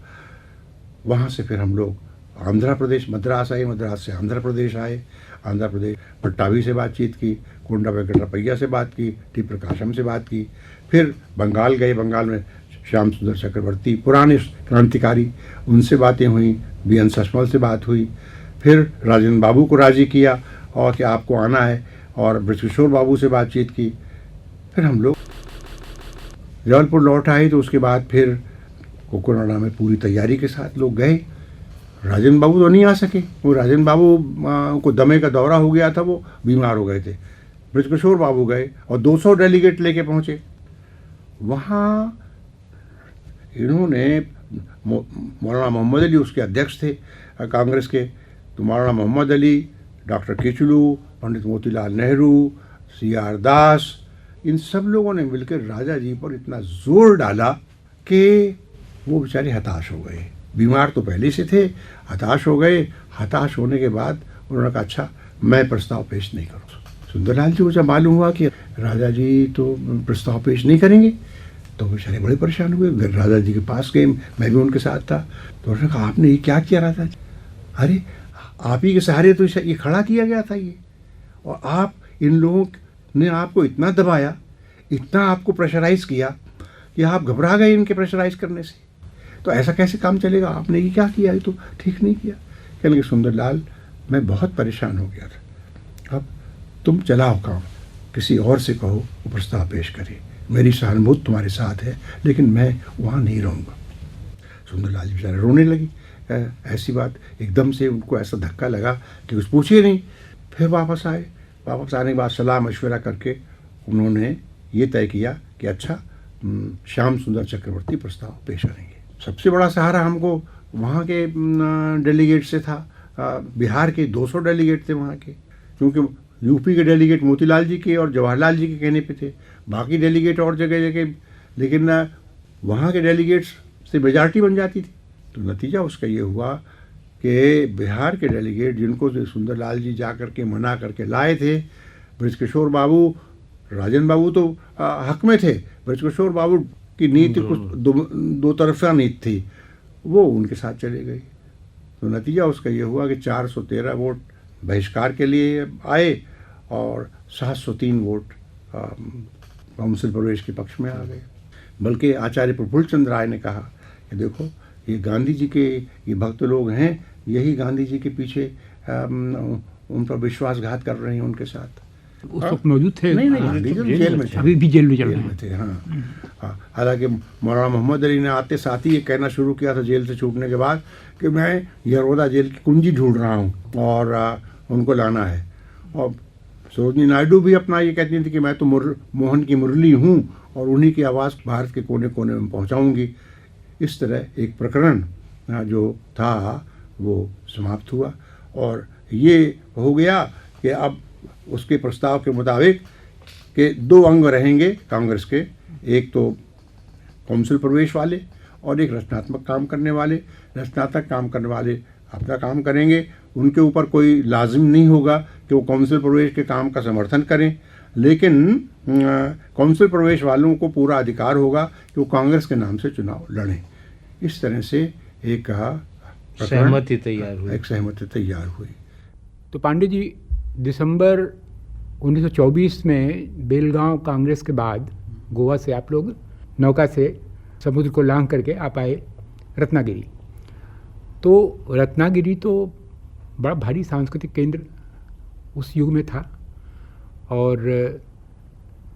वहाँ से फिर हम लोग आंध्र प्रदेश, मद्रास आए, मद्रास से आंध्र प्रदेश आए, आंध्र प्रदेश पट्टाभी से बातचीत की, कोंडा वेंकटरमैया से बात की, टी प्रकाशम से बात की, फिर बंगाल गए, बंगाल में श्याम सुंदर चक्रवर्ती पुराने क्रांतिकारी, उनसे बातें हुई, BN सचमल से बात हुई, फिर राजेंद्र बाबू को राज़ी किया और कि आपको आना है, और बृजकिशोर बाबू से बातचीत की। फिर हम लोग जबलपुर लौट आए, तो उसके बाद फिर कोकोनाडा में पूरी तैयारी के साथ लोग गए। राजेंद्र बाबू तो नहीं आ सके, वो राजेंद्र बाबू को दमे का दौरा हो गया था, वो बीमार हो गए थे। बृजकिशोर बाबू गए और 200 डेलीगेट लेके पहुँचे। वहाँ इन्होंने मौलाना मोहम्मद अली उसके अध्यक्ष थे कांग्रेस के, तो मौलाना मोहम्मद अली, डॉक्टर किचलू, पंडित मोतीलाल नेहरू, CR दास, इन सब लोगों ने मिलकर राजा जी पर इतना जोर डाला कि वो बेचारे हताश हो गए। बीमार तो पहले से थे, हताश हो गए। हताश होने के बाद उन्होंने कहा अच्छा मैं प्रस्ताव पेश नहीं करूँ। सुंदरलाल जी को जब मालूम हुआ कि राजा जी तो प्रस्ताव पेश नहीं करेंगे, तो बेचारे बड़े परेशान हुए। राजा जी के पास गए, मैं भी उनके साथ था। तो उन्होंने कहा आपने ये क्या किया राजा जी? अरे आप ही के सहारे तो ये खड़ा किया गया था ये, और आप इन लोगों ने आपको इतना दबाया, इतना आपको प्रेशराइज किया कि आप घबरा गए इनके प्रेशराइज करने से। तो ऐसा कैसे काम चलेगा? आपने ये क्या किया? ये तो ठीक नहीं किया। कहने लगे सुंदरलाल मैं बहुत परेशान हो गया था, अब तुम चलाओ काम, किसी और से कहो वो प्रस्ताव पेश करे, मेरी सहानुभूति तुम्हारे साथ है, लेकिन मैं वहाँ नहीं रहूँगा। सुंदरलाल जी बेचारे रोने लगी। ऐसी बात एकदम से उनको ऐसा धक्का लगा कि कुछ पूछे नहीं। फिर वापस आए। वापस आने के बाद सलाह मशवरा करके उन्होंने ये तय किया कि अच्छा श्याम सुंदर चक्रवर्ती प्रस्ताव पेश करेंगे। सबसे बड़ा सहारा हमको वहाँ के डेलीगेट से था। बिहार के 200 डेलीगेट थे वहाँ के, क्योंकि यूपी के डेलीगेट मोतीलाल जी के और जवाहरलाल जी के कहने पे थे, बाकी डेलीगेट और जगह जगह, लेकिन वहाँ के डेलीगेट्स से मेजॉरिटी बन जाती थी। तो नतीजा उसका ये हुआ कि बिहार के डेलीगेट जिनको सुंदरलाल जी जा कर के मना करके लाए थे, बृजकिशोर बाबू, राजेंद्र बाबू तो हक में थे, बृजकिशोर बाबू की नीति कुछ दो तरफा नीति थी, वो उनके साथ चले गई। तो नतीजा उसका ये हुआ कि 413 वोट बहिष्कार के लिए आए और 703 वोट काउंसिल प्रवेश के पक्ष में आ गए। बल्कि आचार्य प्रफुल्ल चंद्र राय ने कहा कि देखो ये गांधी जी के ये भक्त लोग हैं, यही गांधी जी के पीछे उन पर विश्वासघात कर रहे हैं उनके साथ। उस वक्त मौजूद थे? नहीं, गांधी जी जेल में थे, अभी भी जेल में थे। हाँ, हालांकि मौलाना मोहम्मद अली ने आते साथ ही ये कहना शुरू किया था जेल से छूटने के बाद कि मैं यरोदा जेल की कुंजी ढूंढ रहा हूँ और उनको लाना है। और सरोजनी नायडू भी अपना ये कहती थी कि मैं तो मोहन की मुरली हूँ और उन्हीं की आवाज़ भारत के कोने कोने में पहुँचाऊँगी। इस तरह एक प्रकरण जो था वो समाप्त हुआ और ये हो गया कि अब उसके प्रस्ताव के मुताबिक के 2 अंग रहेंगे कांग्रेस के, एक तो काउंसिल प्रवेश वाले और एक रचनात्मक काम करने वाले। रचनात्मक काम करने वाले अपना काम करेंगे, उनके ऊपर कोई लाजिम नहीं होगा कि वो काउंसिल प्रवेश के काम का समर्थन करें, लेकिन काउंसिल प्रवेश वालों को पूरा अधिकार होगा कि वो कांग्रेस के नाम से चुनाव लड़ें। इस तरह से एक सहमति तैयार हुई। तो पांडे जी, दिसंबर 1924 में बेलगांव कांग्रेस के बाद गोवा से आप लोग नौका से समुद्र को लांघ करके आप आए रत्नागिरी। तो रत्नागिरी तो बड़ा भारी सांस्कृतिक केंद्र उस युग में था और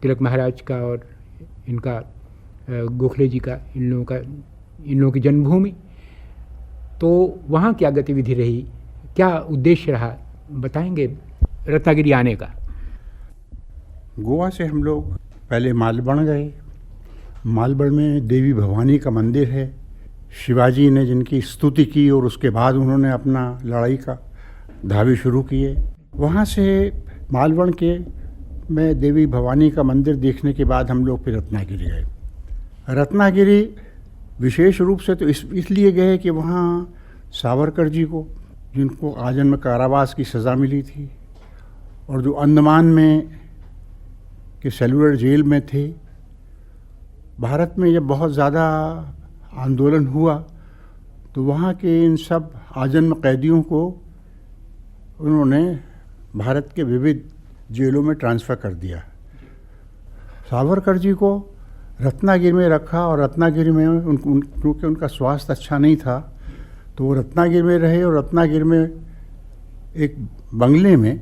तिलक महाराज का और इनका गोखले जी का, इन लोगों की जन्मभूमि। तो वहाँ क्या गतिविधि रही, क्या उद्देश्य रहा, बताएंगे रत्नागिरी आने का? गोवा से हम लोग पहले मालबण गए। मालबण में देवी भवानी का मंदिर है, शिवाजी ने जिनकी स्तुति की और उसके बाद उन्होंने अपना लड़ाई का धावे शुरू किए। वहाँ से मालबण के में देवी भवानी का मंदिर देखने के बाद हम लोग फिर रत्नागिरी गए। रत्नागिरी विशेष रूप से तो इसलिए गए कि वहाँ सावरकर जी को, जिनको आजन्म कारावास की सज़ा मिली थी और जो अंडमान में के सेलुलर जेल में थे, भारत में जब बहुत ज़्यादा आंदोलन हुआ तो वहाँ के इन सब आजन्म कैदियों को उन्होंने भारत के विविध जेलों में ट्रांसफ़र कर दिया। सावरकर जी को रत्नागिरी में रखा और रत्नागिरी में क्योंकि उनका स्वास्थ्य अच्छा नहीं था तो वो रत्नागिरी में रहे और रत्नागिरी में एक बंगले में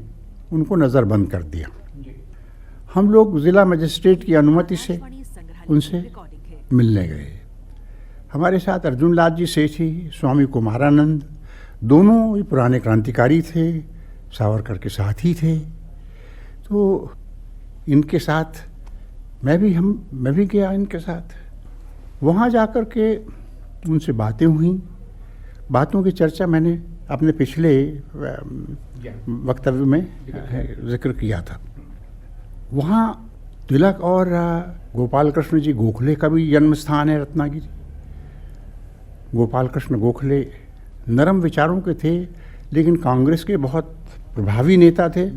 उनको नज़रबंद कर दिया। हम लोग ज़िला मजिस्ट्रेट की अनुमति से उनसे मिलने गए। हमारे साथ अर्जुन लाल जी सेठी, स्वामी कुमारानंद, दोनों ही पुराने क्रांतिकारी थे, सावरकर के साथ ही थे। तो इनके साथ मैं भी गया इनके साथ। वहाँ जाकर के उनसे बातें हुई। बातों की चर्चा मैंने अपने पिछले वक्तव्य में जिक्र किया था। वहाँ तिलक और गोपाल कृष्ण जी गोखले का भी जन्म स्थान है रत्नागिरी। गोपाल कृष्ण गोखले नरम विचारों के थे, लेकिन कांग्रेस के बहुत प्रभावी नेता थे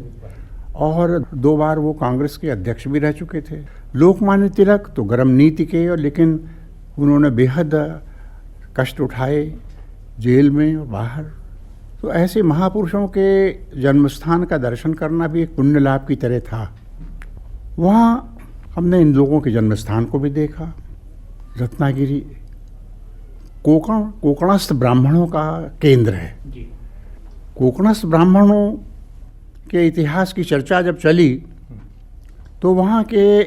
और 2 बार वो कांग्रेस के अध्यक्ष भी रह चुके थे। लोकमान्य तिलक तो गर्म नीति के, और लेकिन उन्होंने बेहद कष्ट उठाए जेल में और बाहर। तो ऐसे महापुरुषों के जन्मस्थान का दर्शन करना भी एक पुण्य लाभ की तरह था। वहाँ हमने इन लोगों के जन्मस्थान को भी देखा। रत्नागिरी कोकणस्थ ब्राह्मणों का केंद्र है। कोकणस्थ ब्राह्मणों के इतिहास की चर्चा जब चली तो वहाँ के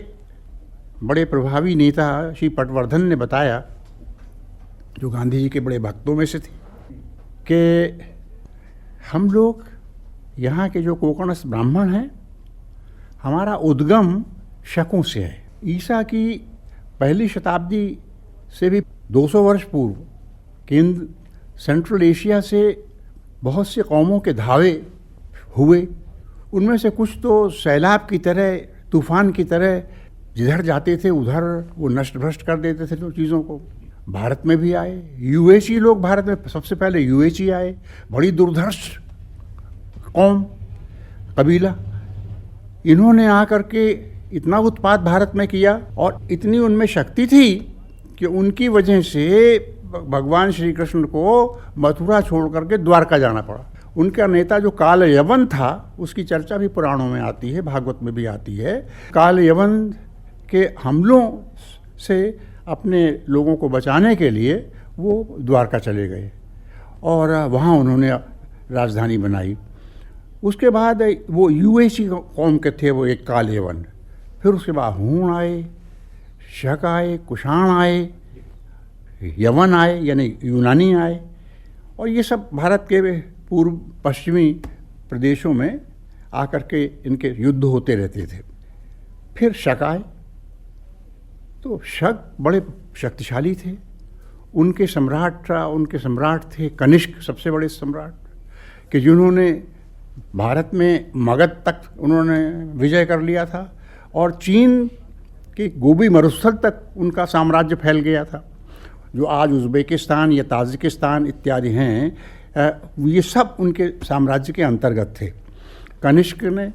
बड़े प्रभावी नेता श्री पटवर्धन ने बताया, जो गांधी जी के बड़े भक्तों में से थे, कि हम लोग यहाँ के जो कोकणस्थ ब्राह्मण हैं, हमारा उद्गम शकों से है। ईसा की पहली शताब्दी से भी 200 वर्ष पूर्व केंद्र सेंट्रल एशिया से बहुत से कौमों के धावे हुए। उनमें से कुछ तो सैलाब की तरह, तूफान की तरह जिधर जाते थे उधर वो नष्ट भ्रष्ट कर देते थे चीज़ों को। भारत में भी आए। यूएची लोग भारत में सबसे पहले यूएची आए, बड़ी दुर्धर्ष कौम, कबीला। इन्होंने आकर के इतना उत्पात भारत में किया और इतनी उनमें शक्ति थी कि उनकी वजह से भगवान श्री कृष्ण को मथुरा छोड़ करके द्वारका जाना पड़ा। उनका नेता जो काल यवन था, उसकी चर्चा भी पुराणों में आती है, भागवत में भी आती है। काल यवन के हमलों से अपने लोगों को बचाने के लिए वो द्वारका चले गए और वहाँ उन्होंने राजधानी बनाई। उसके बाद वो यूएसी कौम के थे, वो एक काल यवन। फिर उसके बाद हूण आए, शक आए, कुषाण आए, यवन आए यानी यूनानी आए, और ये सब भारत के पूर्व पश्चिमी प्रदेशों में आकर के इनके युद्ध होते रहते थे। फिर शक आए। तो शक बड़े शक्तिशाली थे। उनके सम्राट थे कनिष्क, सबसे बड़े सम्राट, कि जिन्होंने भारत में मगध तक उन्होंने विजय कर लिया था और चीन के गोबी मरुस्थल तक उनका साम्राज्य फैल गया था। जो आज उज़्बेकिस्तान या ताजिकिस्तान इत्यादि हैं, ये सब उनके साम्राज्य के अंतर्गत थे। कनिष्क ने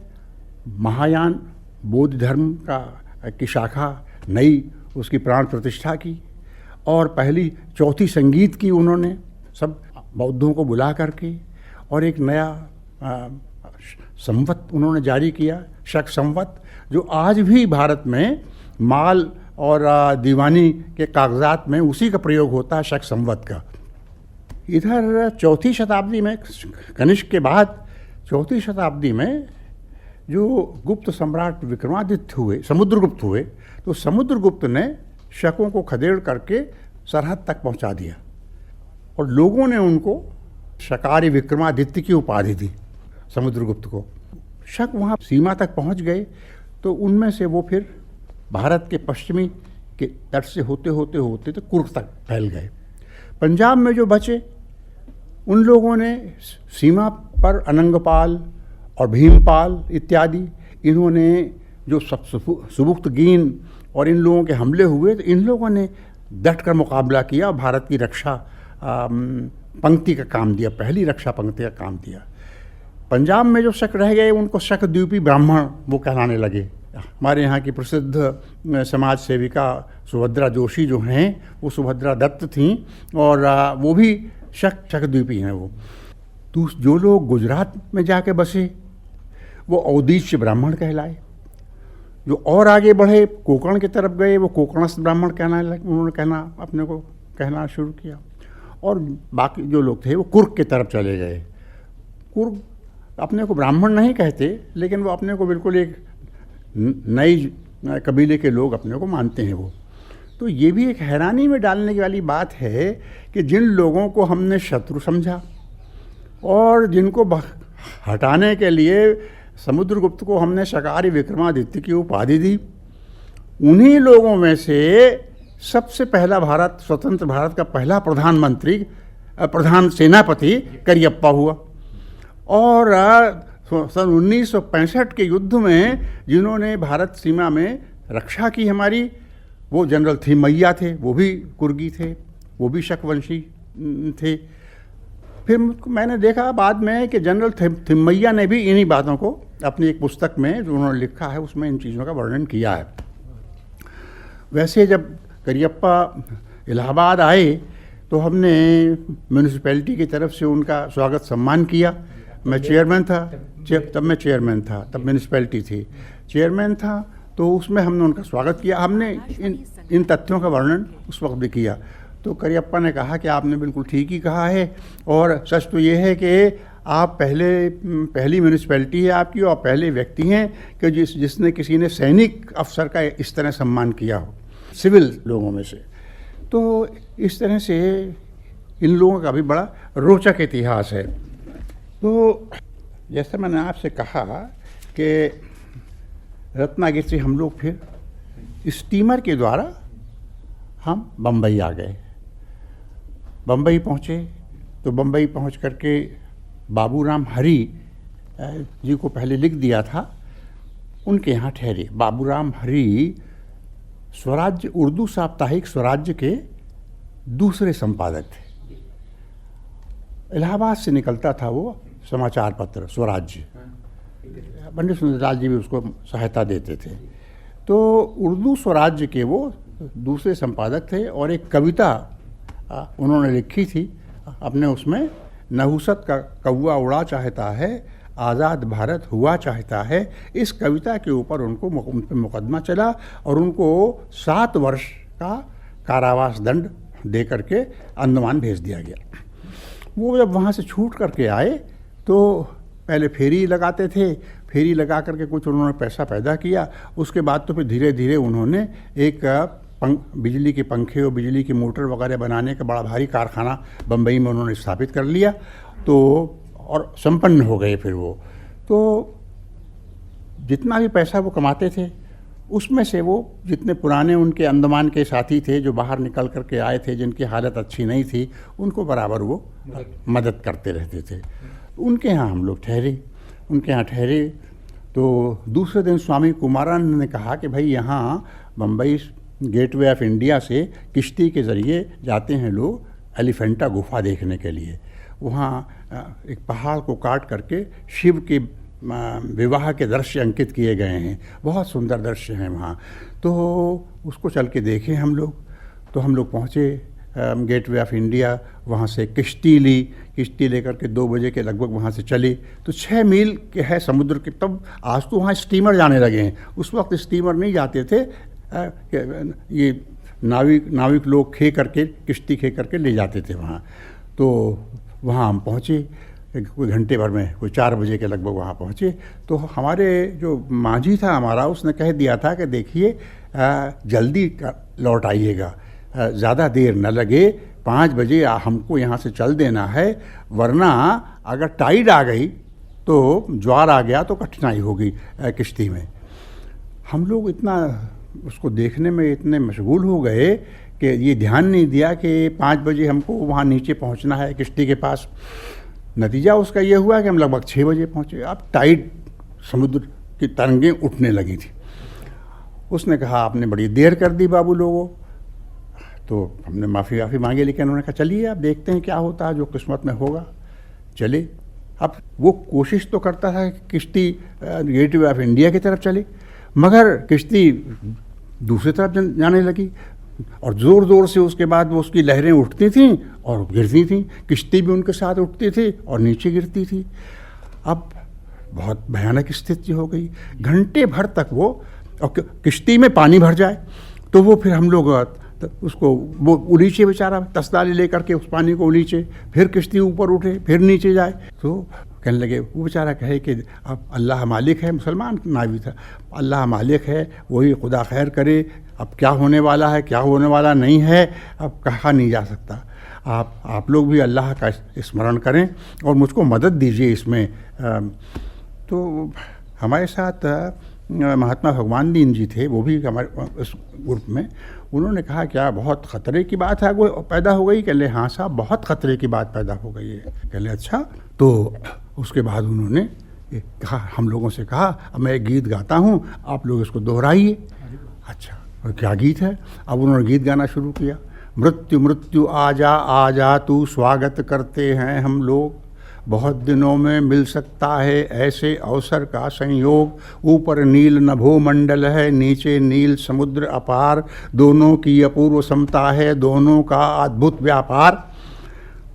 महायान बौद्ध धर्म की शाखा नई उसकी प्राण प्रतिष्ठा की और पहली चौथी संगीत की उन्होंने सब बौद्धों को बुला करके, और एक नया संवत उन्होंने जारी किया, शक संवत, जो आज भी भारत में माल और दीवानी के कागजात में उसी का प्रयोग होता है, शक संवत का। इधर चौथी शताब्दी में, कनिष्क के बाद चौथी शताब्दी में जो गुप्त सम्राट विक्रमादित्य हुए, समुद्रगुप्त हुए, तो समुद्रगुप्त ने शकों को खदेड़ करके सरहद तक पहुंचा दिया और लोगों ने उनको शकारी विक्रमादित्य की उपाधि दी समुद्रगुप्त को। शक वहाँ सीमा तक पहुँच गए तो उनमें से वो फिर भारत के पश्चिमी के तट से होते होते होते तो कुर्ग तक फैल गए। पंजाब में जो बचे उन लोगों ने सीमा पर अनंगपाल और भीमपाल इत्यादि, इन्होंने जो सुबुक्तगीन और इन लोगों के हमले हुए, तो इन लोगों ने डट कर मुकाबला किया और भारत की रक्षा पंक्ति का काम दिया, पहली रक्षा पंक्ति का काम दिया। पंजाब में जो शक रह गए उनको शकद्वीपी ब्राह्मण वो कहलाने लगे। हमारे यहाँ की प्रसिद्ध समाज सेविका सुभद्रा जोशी जो हैं, वो सुभद्रा दत्त थीं और वो भी शकद्वीपी हैं वो। तो जो लोग गुजरात में जाके बसे वो औदीच्य ब्राह्मण कहलाए। जो और आगे बढ़े कोंकण की तरफ गए वो कोंकणस्थ ब्राह्मण कहना लगे, उन्होंने अपने को कहना शुरू किया। और बाकी जो लोग थे वो कुर्क की तरफ चले गए। कुर्क अपने को ब्राह्मण नहीं कहते, लेकिन वो अपने को बिल्कुल एक नई कबीले के लोग अपने को मानते हैं वो। तो ये भी एक हैरानी में डालने वाली बात है कि जिन लोगों को हमने शत्रु समझा और जिनको हटाने के लिए समुद्रगुप्त को हमने शकारी विक्रमादित्य की उपाधि दी, उन्हीं लोगों में से सबसे पहला स्वतंत्र भारत का पहला प्रधान सेनापति करियप्पा हुआ। और सन 1965 के युद्ध में जिन्होंने भारत सीमा में रक्षा की हमारी, वो जनरल थिम्मैया थे, वो भी कुर्गी थे, वो भी शकवंशी थे। फिर मैंने देखा बाद में कि जनरल थिम्मैया ने भी इन्हीं बातों को अपनी एक पुस्तक में जो उन्होंने लिखा है उसमें इन चीज़ों का वर्णन किया है। वैसे जब करियप्पा इलाहाबाद आए तो हमने म्यूनिसिपैलिटी की तरफ से उनका स्वागत सम्मान किया। मैं चेयरमैन था, तब मैं चेयरमैन था, तब म्यूनिसिपैलिटी थी, चेयरमैन था, तो उसमें हमने उनका स्वागत किया। हमने इन तथ्यों का वर्णन उस वक्त भी किया। तो करियप्पा ने कहा कि आपने बिल्कुल ठीक ही कहा है, और सच तो ये है कि आप पहली म्यूनिसिपैलिटी है आपकी और पहले व्यक्ति हैं कि जिसने किसी ने सैनिक अफसर का इस तरह सम्मान किया हो, सिविल लोगों में से। तो इस तरह से इन लोगों का भी बड़ा रोचक इतिहास है। तो जैसे मैंने आपसे कहा कि रत्नागिरी से हम लोग फिर स्टीमर के द्वारा हम बम्बई आ गए। बम्बई पहुँचे तो बम्बई पहुँच करके बाबूराम हरी जी को पहले लिख दिया था, उनके यहाँ ठहरे। बाबूराम हरी स्वराज्य उर्दू साप्ताहिक स्वराज्य के दूसरे संपादक थे। इलाहाबाद से निकलता था वो समाचार पत्र स्वराज्य, पंडित सुंदरलाल जी भी उसको सहायता देते थे। तो उर्दू स्वराज्य के वो दूसरे संपादक थे और एक कविता उन्होंने लिखी थी अपने उसमें, नहुसत का कौवा उड़ा चाहता है, आज़ाद भारत हुआ चाहता है। इस कविता के ऊपर उन पर मुकदमा चला और उनको 7 वर्ष का कारावास दंड दे करके अंडमान भेज दिया गया। वो जब वहाँ से छूट करके आए तो पहले फेरी लगाते थे, फेरी लगा करके कुछ उन्होंने पैसा पैदा किया। उसके बाद तो फिर धीरे धीरे उन्होंने एक बिजली के पंखे और बिजली की मोटर वगैरह बनाने का बड़ा भारी कारखाना बम्बई में उन्होंने स्थापित कर लिया। तो और संपन्न हो गए फिर वो। तो जितना भी पैसा वो कमाते थे उसमें से वो जितने पुराने उनके अंडमान के साथी थे जो बाहर निकल करके आए थे, जिनकी हालत अच्छी नहीं थी, उनको बराबर वो मदद करते रहते थे। उनके यहाँ हम लोग ठहरे। तो दूसरे दिन स्वामी कुमारानंद ने कहा कि भाई यहाँ बम्बई गेटवे ऑफ इंडिया से किश्ती के ज़रिए जाते हैं लोग एलिफेंटा गुफा देखने के लिए। वहाँ एक पहाड़ को काट करके शिव के विवाह के दृश्य अंकित किए गए हैं, बहुत सुंदर दृश्य हैं वहाँ। तो उसको चल के देखें हम लोग। तो हम लोग पहुँचे गेटवे ऑफ इंडिया, वहाँ से किश्ती ली, किश्ती लेकर के 2 बजे के लगभग वहाँ से चले। तो 6 मील के है समुद्र के, तब आज तो वहाँ स्टीमर जाने लगे हैं, उस वक्त स्टीमर नहीं जाते थे। ये नाविक लोग किश्ती खे करके ले जाते थे वहाँ। तो वहाँ हम पहुँचे कोई घंटे भर में, कोई 4 बजे के लगभग वहाँ पहुँचे। तो हमारे जो माझी था हमारा, उसने कह दिया था कि देखिए जल्दी लौट आइएगा, ज़्यादा देर न लगे, 5 बजे हमको यहाँ से चल देना है, वरना अगर टाइड आ गई तो ज्वार आ गया तो कठिनाई होगी किश्ती में। हम लोग इतना उसको देखने में इतने मशगूल हो गए कि ये ध्यान नहीं दिया कि 5 बजे हमको वहाँ नीचे पहुँचना है किश्ती के पास। नतीजा उसका ये हुआ कि हम लगभग 6 बजे पहुँचे। अब टाइड, समुद्र की तरंगें उठने लगी थी। उसने कहा आपने बड़ी देर कर दी बाबू लोगों। तो हमने माफ़ी मांगी, लेकिन उन्होंने कहा चलिए आप देखते हैं क्या होता है, जो किस्मत में होगा। चले। अब वो कोशिश तो करता था कि किश्ती गेटवे ऑफ इंडिया की तरफ चले, मगर किश्ती दूसरी तरफ जाने लगी और ज़ोर ज़ोर से उसके बाद वो उसकी लहरें उठती थीं और गिरती थीं, किश्ती भी उनके साथ उठती थी और नीचे गिरती थी। अब बहुत भयानक स्थिति हो गई। घंटे भर तक वो, और किश्ती में पानी भर जाए तो वो फिर हम लोग उसको वो उलीचे बेचारा तसदाली लेकर के उस पानी को उलीचे, फिर किश्ती ऊपर उठे, फिर नीचे जाए। तो कहने लगे, वो बेचारा कहे कि अब अल्लाह मालिक है, मुसलमान नावी था, अल्लाह मालिक है, वही खुदा खैर करे, अब क्या होने वाला है क्या होने वाला नहीं है अब कहा नहीं जा सकता। आप लोग भी अल्लाह का स्मरण करें और मुझको मदद दीजिए इसमें। तो हमारे साथ महात्मा भगवान दीन जी थे, वो भी हमारे उस ग्रुप में। उन्होंने कहा क्या बहुत ख़तरे की बात है वो पैदा हो गई? कह ले हाँ साहब बहुत ख़तरे की बात पैदा हो गई है। कह ले अच्छा। तो उसके बाद उन्होंने कहा, हम लोगों से कहा अब मैं एक गीत गाता हूँ, आप लोग इसको दोहराइए। अच्छा, और क्या गीत है? अब उन्होंने गीत गाना शुरू किया। मृत्यु मृत्यु आजा तू स्वागत करते हैं हम लोग, बहुत दिनों में मिल सकता है ऐसे अवसर का संयोग। ऊपर नील नभो मंडल है, नीचे नील समुद्र अपार, दोनों की अपूर्व समता है, दोनों का अद्भुत व्यापार।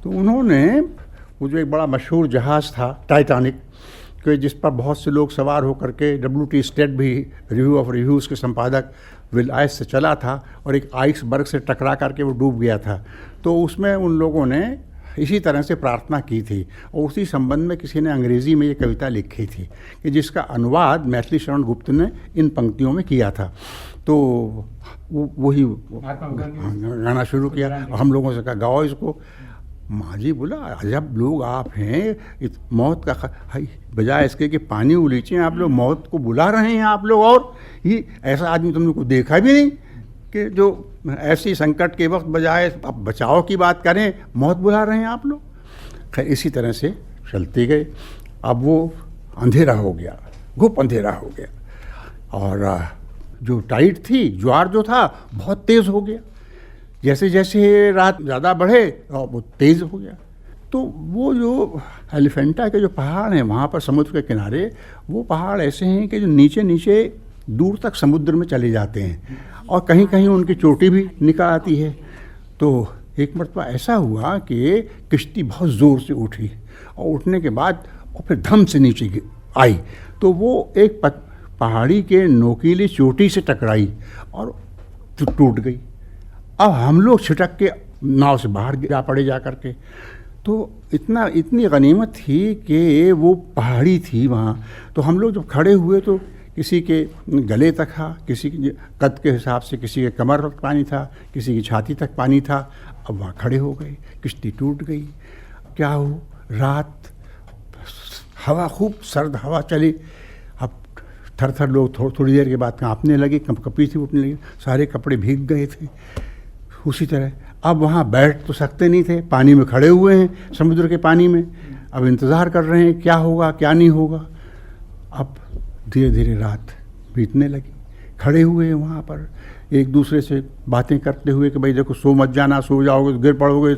तो उन्होंने वो जो एक बड़ा मशहूर जहाज़ था टाइटैनिक, कि जिस पर बहुत से लोग सवार होकर के WT स्टेट भी रिव्यू ऑफ रिव्यूज़ के संपादक विलायत से चला था और एक आइसबर्ग से टकरा करके वो डूब गया था। तो उसमें उन लोगों ने इसी तरह से प्रार्थना की थी और उसी संबंध में किसी ने अंग्रेज़ी में ये कविता लिखी थी कि जिसका अनुवाद मैथिली शरण गुप्त ने इन पंक्तियों में किया था। तो वही गाना शुरू किया और हम लोगों से कहा गाओ इसको। माँ जी बोला अजब लोग आप हैं, मौत का बजाय इसके कि पानी उलीचे आप लोग मौत को बुला रहे हैं आप लोग। और ये ऐसा आदमी तुमने को देखा भी नहीं कि जो ऐसी संकट के वक्त बजाय अब बचाव की बात करें मौत बुला रहे हैं आप लोग। खैर इसी तरह से चलते गए। अब वो अंधेरा हो गया, घुप अंधेरा हो गया और जो टाइड थी, ज्वार जो था बहुत तेज़ हो गया। जैसे जैसे रात ज़्यादा बढ़े और वो तेज़ हो गया। तो वो जो एलिफेंटा के जो पहाड़ हैं वहाँ पर समुद्र के किनारे, वो पहाड़ ऐसे हैं कि जो नीचे नीचे दूर तक समुद्र में चले जाते हैं और कहीं कहीं उनकी चोटी भी निकल आती है। तो एक मरतबा ऐसा हुआ कि किश्ती बहुत ज़ोर से उठी और उठने के बाद और फिर धम से नीचे आई। तो वो एक पहाड़ी के नोकीली चोटी से टकराई और टूट गई। अब हम लोग छिटक के नाव से बाहर जा पड़े जा कर के। तो इतनी गनीमत थी कि वो पहाड़ी थी वहाँ। तो हम लोग जब खड़े हुए तो किसी के गले तक था, किसी के कद के हिसाब से किसी के कमर तक पानी था, किसी की छाती तक पानी था। अब वहाँ खड़े हो गए, किश्ती टूट गई। क्या हो, रात हवा खूब सर्द हवा चली। अब थर थर लोग थोड़ी देर के बाद काँपने लगे, कपकपी थी उठने लगी, सारे कपड़े भीग गए थे। उसी तरह अब वहाँ बैठ तो सकते नहीं थे, पानी में खड़े हुए हैं समुद्र के पानी में। अब इंतज़ार कर रहे हैं क्या होगा क्या नहीं होगा। अब धीरे धीरे रात बीतने लगी। खड़े हुए हैं वहाँ पर एक दूसरे से बातें करते हुए कि भाई देखो सो मत जाना, सो जाओगे तो गिर पड़ोगे,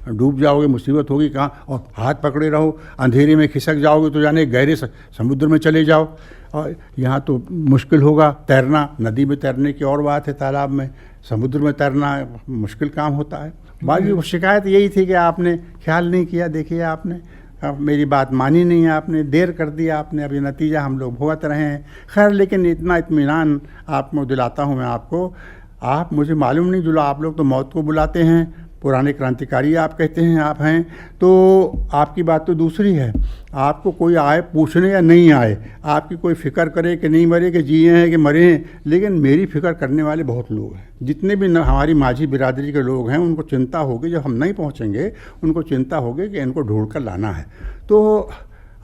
डूब जाओगे, मुसीबत होगी कहाँ। और हाथ पकड़े रहो, अंधेरे में खिसक जाओगे तो जाने गहरे समुद्र में चले जाओ। और यहाँ तो मुश्किल होगा तैरना, नदी में तैरने की और बात है, तालाब में, समुद्र में तैरना मुश्किल काम होता है। बाकी शिकायत यही थी कि आपने ख्याल नहीं किया, देखिए आपने अब मेरी बात मानी नहीं है, आपने देर कर दिया आपने, अब ये नतीजा हम लोग भुगत रहे हैं। खैर लेकिन इतना इत्मीनान आपको दिलाता हूँ मैं आपको, आप मुझे मालूम नहीं जुला, आप लोग तो मौत को बुलाते हैं, पुराने क्रांतिकारी आप कहते हैं आप हैं, तो आपकी बात तो दूसरी है। आपको कोई आए पूछने या नहीं आए, आपकी कोई फ़िक्र करे कि नहीं मरे, कि जिए हैं कि मरे हैं, लेकिन मेरी फ़िक्र करने वाले बहुत लोग हैं। जितने भी हमारी माझी बिरादरी के लोग हैं उनको चिंता होगी, जब हम नहीं पहुंचेंगे उनको चिंता होगी कि इनको ढूंढ कर लाना है। तो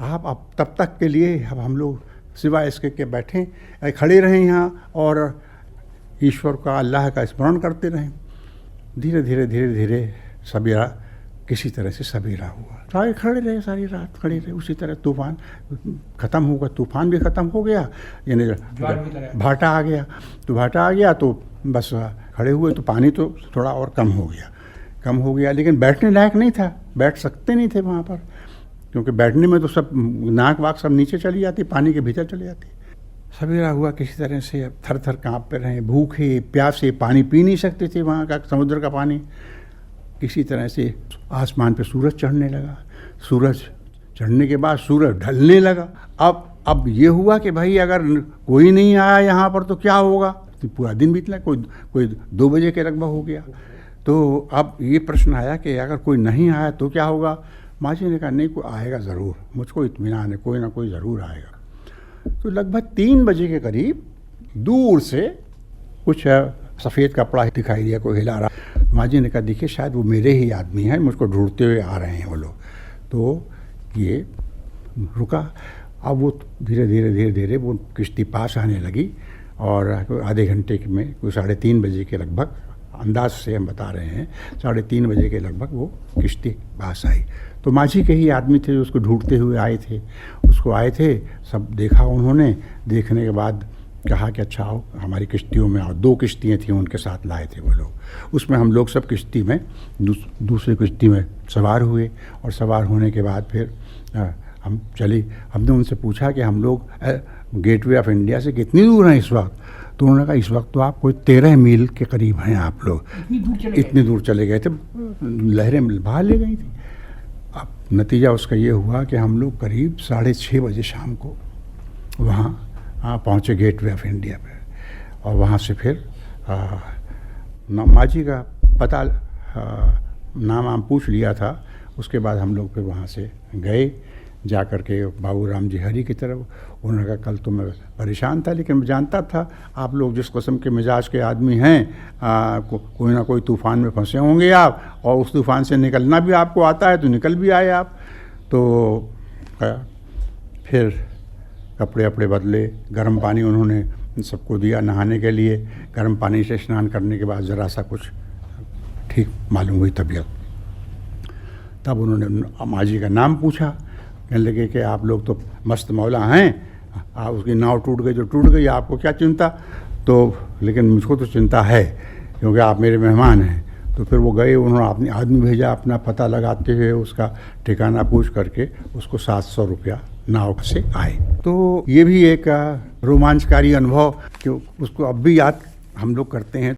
आप अब तब तक के लिए अब हम लोग सिवाय इसके के बैठें, खड़े रहें यहाँ और ईश्वर का, अल्लाह का स्मरण करते रहें। धीरे धीरे धीरे धीरे सवेरा किसी तरह से सवेरा हुआ। सारे खड़े रहे, सारी रात खड़े रहे उसी तरह। तूफान ख़त्म होगा, तूफान भी ख़त्म हो गया, यानी भाटा आ गया। तो भाटा आ गया तो बस खड़े हुए, तो पानी तो थोड़ा और कम हो गया, लेकिन बैठने लायक नहीं था, बैठ सकते नहीं थे वहाँ पर, क्योंकि बैठने में तो सब नाक वाक सब नीचे चली जाती, पानी के भीतर चली जाती। सवेरा हुआ किसी तरह से, अब थर थर काँपते रहे, भूखे प्यासे, पानी पी नहीं सकते थे वहाँ का, समुद्र का पानी। किसी तरह से आसमान पे सूरज चढ़ने लगा, सूरज चढ़ने के बाद सूरज ढलने लगा। अब ये हुआ कि भाई अगर कोई नहीं आया यहाँ पर तो क्या होगा, तो पूरा दिन बीतना, कोई 2 बजे के लगभग हो गया। तो अब ये प्रश्न आया कि अगर कोई नहीं आया तो क्या होगा। माँ जी ने कहा नहीं, कोई आएगा ज़रूर, मुझको इत्मीनान है, कोई ना कोई ज़रूर आएगा। तो लगभग 3 बजे के करीब दूर से कुछ सफ़ेद कपड़ा दिखाई दिया, कोई हिला रहा। माँ जी ने कहा देखिए शायद वो मेरे ही आदमी हैं, मुझको ढूंढते हुए आ रहे हैं वो लोग। तो ये रुका। अब वो धीरे धीरे वो किश्ती पास आने लगी, और आधे घंटे में कोई 3:30 बजे के लगभग, अंदाज से हम बता रहे हैं 3:30 बजे के लगभग वो किश्ती पास आई। तो माँ जी के ही आदमी थे जो उसको ढूंढते हुए आए थे। सब देखा उन्होंने, देखने के बाद कहा कि अच्छा आओ हमारी किश्तियों में आओ। 2 किश्तियाँ थी उनके साथ लाए थे वो लोग। उसमें हम लोग सब किश्ती में दूसरी किश्ती में सवार हुए, और सवार होने के बाद फिर हम चले। हमने उनसे पूछा कि हम लोग गेटवे ऑफ इंडिया से कितनी दूर हैं इस वक्त। तो उन्होंने कहा इस वक्त तो आप कोई 13 मील के करीब हैं आप लोग। इतनी दूर चले गए थे, लहरें बाहर ले गई थी। अब नतीजा उसका ये हुआ कि हम लोग करीब 6:30 बजे शाम को वहाँ पहुँचे गेटवे ऑफ इंडिया पे, और वहाँ से फिर माँ जी का पता नाम पूछ लिया था। उसके बाद हम लोग फिर वहाँ से गए, जा कर के बाबू राम जी हरी की तरफ। उन्होंने कहा कल तो मैं परेशान था, लेकिन मैं जानता था आप लोग जिस किस्म के मिजाज के आदमी हैं, कोई ना कोई तूफ़ान में फंसे होंगे आप, और उस तूफ़ान से निकलना भी आपको आता है, तो निकल भी आए आप। तो फिर कपड़े वपड़े बदले, गर्म पानी उन्होंने सबको दिया नहाने के लिए। गर्म पानी से स्नान करने के बाद ज़रा सा कुछ ठीक मालूम हुई तबीयत। तब उन्होंने माँ जी का नाम पूछा, कहने लगे कि आप लोग तो मस्त मौला हैं, उसकी नाव टूट गई तो टूट गई, आपको क्या चिंता। तो लेकिन मुझको तो चिंता है, क्योंकि आप मेरे मेहमान हैं। तो फिर वो गए, उन्होंने अपने आदमी भेजा, अपना पता लगाते हुए उसका ठिकाना पूछ करके उसको 700 रुपया नाव से आए। तो ये भी एक रोमांचकारी अनुभव, कि उसको अब भी याद हम लोग करते हैं।